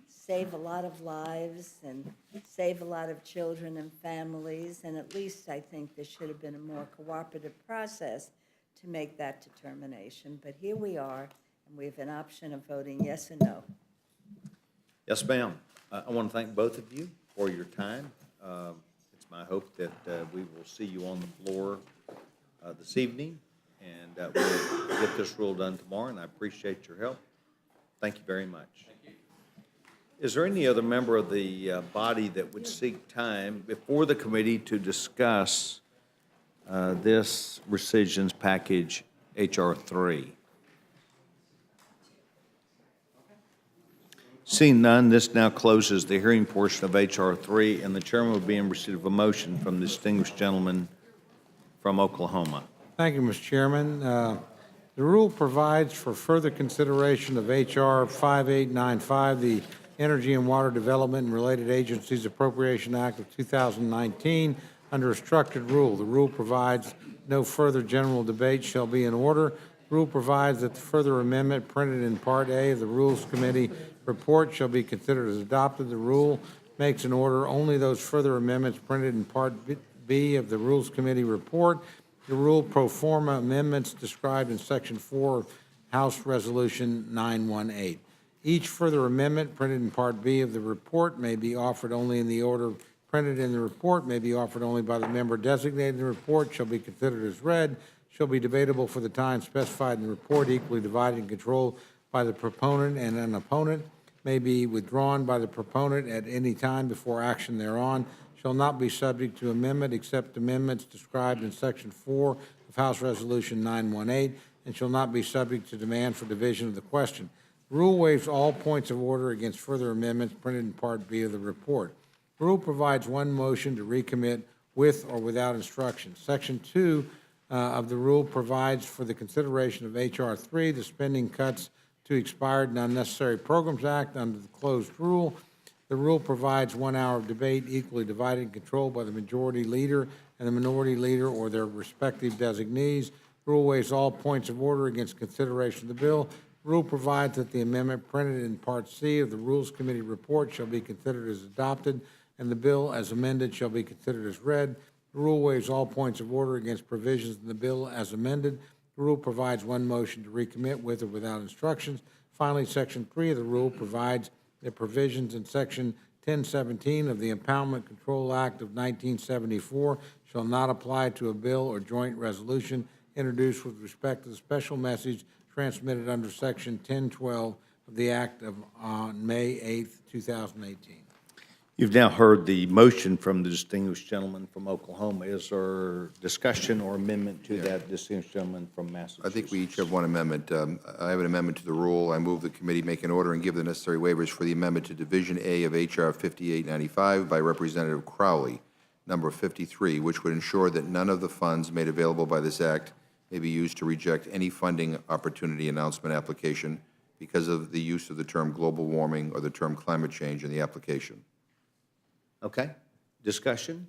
save a lot of lives and save a lot of children and families, and at least I think there should have been a more cooperative process to make that determination. But here we are, and we have an option of voting yes or no.
Yes, ma'am. I want to thank both of you for your time. It's my hope that we will see you on the floor this evening, and we'll get this rule done tomorrow, and I appreciate your help. Thank you very much. Thank you. Is there any other member of the body that would seek time before the committee to discuss this rescissions package, H.R. 3? Seeing none, this now closes the hearing portion of H.R. 3, and the chairman will be in receipt of a motion from the distinguished gentleman from Oklahoma.
Thank you, Mr. Chairman. The rule provides for further consideration of H.R. 5895, the Energy and Water Development and Related Agencies Appropriation Act of 2019, under a structured rule. The rule provides no further general debate shall be in order. The rule provides that the further amendment printed in Part A of the Rules Committee report shall be considered as adopted. The rule makes an order only those further amendments printed in Part B of the Rules Committee report. The rule pro forma amendments described in Section 4 of House Resolution 918. Each further amendment printed in Part B of the report may be offered only in the order printed in the report, may be offered only by the member designated in the report, shall be considered as read, shall be debatable for the time specified in the report, equally divided and controlled by the proponent and an opponent, may be withdrawn by the proponent at any time before action thereon, shall not be subject to amendment except amendments described in Section 4 of House Resolution 918, and shall not be subject to demand for division of the question. The rule waives all points of order against further amendments printed in Part B of the report. The rule provides one motion to recommit with or without instructions. Section 2 of the rule provides for the consideration of H.R. 3, the spending cuts to expired and unnecessary programs act under the closed rule. The rule provides 1 hour of debate equally divided and controlled by the majority leader and the minority leader or their respective designees. The rule waives all points of order against consideration of the bill. The rule provides that the amendment printed in Part C of the Rules Committee report shall be considered as adopted, and the bill as amended shall be considered as read. The rule waives all points of order against provisions in the bill as amended. The rule provides one motion to recommit with or without instructions. Finally, Section 3 of the rule provides that provisions in Section 1017 of the Impoundment Control Act of 1974 shall not apply to a bill or joint resolution introduced with respect to the special message transmitted under Section of the act of, on May 8th, 2018.
You've now heard the motion from the distinguished gentleman from Oklahoma. Is there discussion or amendment to that distinguished gentleman from
I
Massachusetts?
think we each have one amendment. I have an amendment to the rule. I move the committee make an order and give the necessary waivers for the amendment to Division A of H.R. 5895 by Representative Crowley, number 53, which would ensure that none of the funds made available by this act may be used to reject any funding opportunity announcement application because of the use of the term global warming or the term climate change in the application.
Okay, discussion?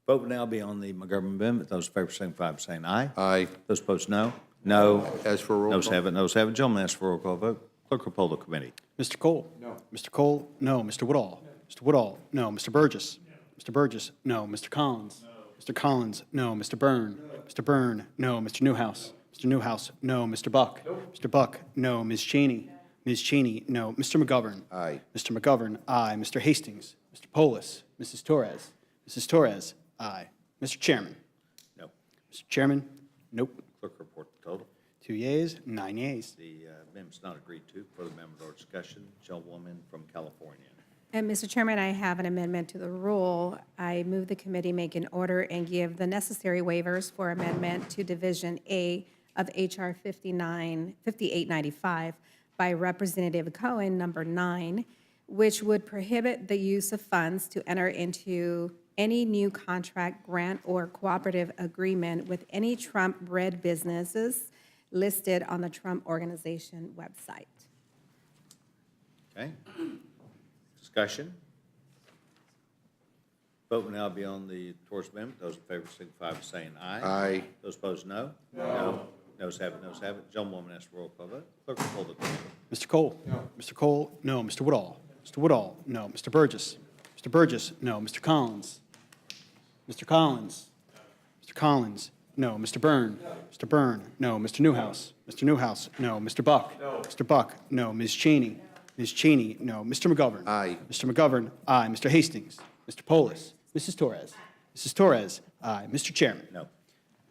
Vote will now be on the McGovern amendment. Those in favor signify by saying aye.
Aye.
Those opposed, no. No.
As for a roll
Those
call.
have it, those have it. Gentlemen, ask for a roll call vote. Clerk will poll the committee.
Mr. Cole? No. Mr. Cole? No. Mr. Woodall? Mr. Woodall? No. Mr. Burgess? Mr. Burgess? No. Mr. Collins? Mr. Collins? No. Mr. Byrne? Mr. Byrne? No. Mr. Newhouse? Mr. Newhouse? No. Mr. Buck? Mr. Buck? No. Ms. Cheney? Ms. Cheney? No. Mr. McGovern?
Aye.
Mr. McGovern? Aye. Mr. Hastings? Mr. Polis? Mrs. Torres? Mrs. Torres? Aye. Mr. Chairman?
No.
Mr. Chairman? Nope.
Clerk report the total.
2 yeas, 9 yeas.
The amendment's not agreed to for the amendment or discussion. Gentlewoman from California.
And Mr. Chairman, I have an amendment to the rule. I move the committee make an order and give the necessary waivers for amendment to Division A of H.R. 5895 by Representative Cohen, number 9, which would prohibit the use of funds to enter into any new contract, grant, or cooperative agreement with any Trump-bred businesses listed on the Trump Organization website.
Okay. Discussion? Vote will now be on the towards amendment. Those in favor signify by saying aye.
Aye.
Those opposed, no. No. Noes have it, noes have it. Gentlewoman, ask for roll call vote. Clerk will poll the committee.
Mr. Cole? No. Mr. Cole? No. Mr. Woodall? Mr. Woodall? No. Mr. Burgess? Mr. Burgess? No. Mr. Collins? Mr. Collins? Mr. Collins? No. Mr. Byrne? Mr. Byrne? No. Mr. Newhouse? Mr. Newhouse? No. Mr. Buck? Mr. Buck? No. Ms. Cheney? Ms. Cheney? No. Mr. McGovern?
Aye.
Mr. McGovern? Aye. Mr. Hastings? Mr. Polis? Mrs. Torres? Mrs. Torres? Aye. Mr. Chairman?
No.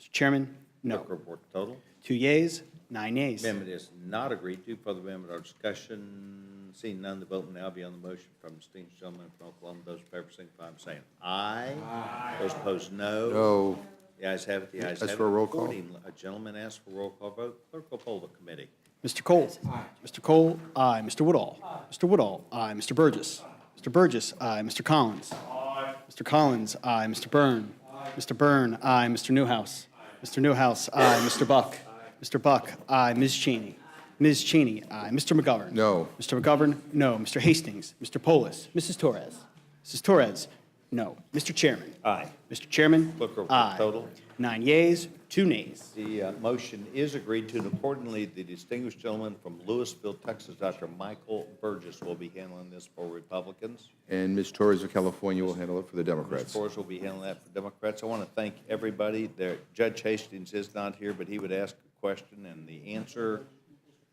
Mr. Chairman? No.
Clerk report the total.
2 yeas, 9 yeas.
Amendment is not agreed to. For the amendment or discussion, seeing none, the vote will now be on the motion from the distinguished gentleman from Oklahoma. Those in favor signify by saying aye. Aye. Those opposed, no.
No.
The ayes have it, the ayes have it.
As for a roll call.
A gentleman asked for a roll call vote. Clerk will poll the committee.
Mr. Cole? Aye. Mr. Cole? Aye. Mr. Woodall? Mr. Woodall? Aye. Mr. Burgess? Mr. Burgess? Aye. Mr. Collins? Aye. Mr. Collins? Aye. Mr. Byrne? Aye. Mr. Byrne? Aye. Mr. Newhouse? Mr. Newhouse? Aye. Mr. Buck? Mr. Buck? Aye. Ms. Cheney? Ms. Cheney? Aye. Mr. McGovern?
No.
Mr. McGovern? No. Mr. Hastings? Mr. Polis? Mrs. Torres? Mrs. Torres? No. Mr. Chairman?
Aye.
Mr. Chairman?
Clerk report
Aye.
total.
9 yeas, 2 nays.
The motion is agreed to, and accordingly, the distinguished gentleman from Louisville, Texas, Dr. Michael Burgess, will be handling this for Republicans.
And Ms. Torres of California will handle it for the
Ms.
Democrats.
Torres will be handling that for Democrats. I want to thank everybody there. Judge Hastings is not here, but he would ask a question, and the answer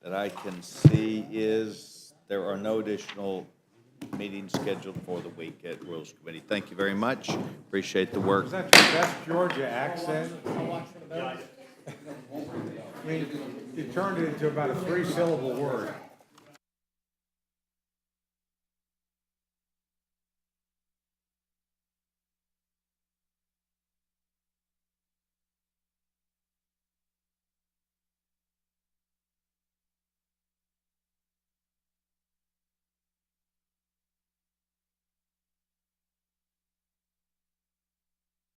that I can see is there are no additional meetings scheduled for the week at Rules Committee. Thank you very much. Appreciate the work.
Is that your best Georgia accent? I mean, you turned it into about a 3-syllable word.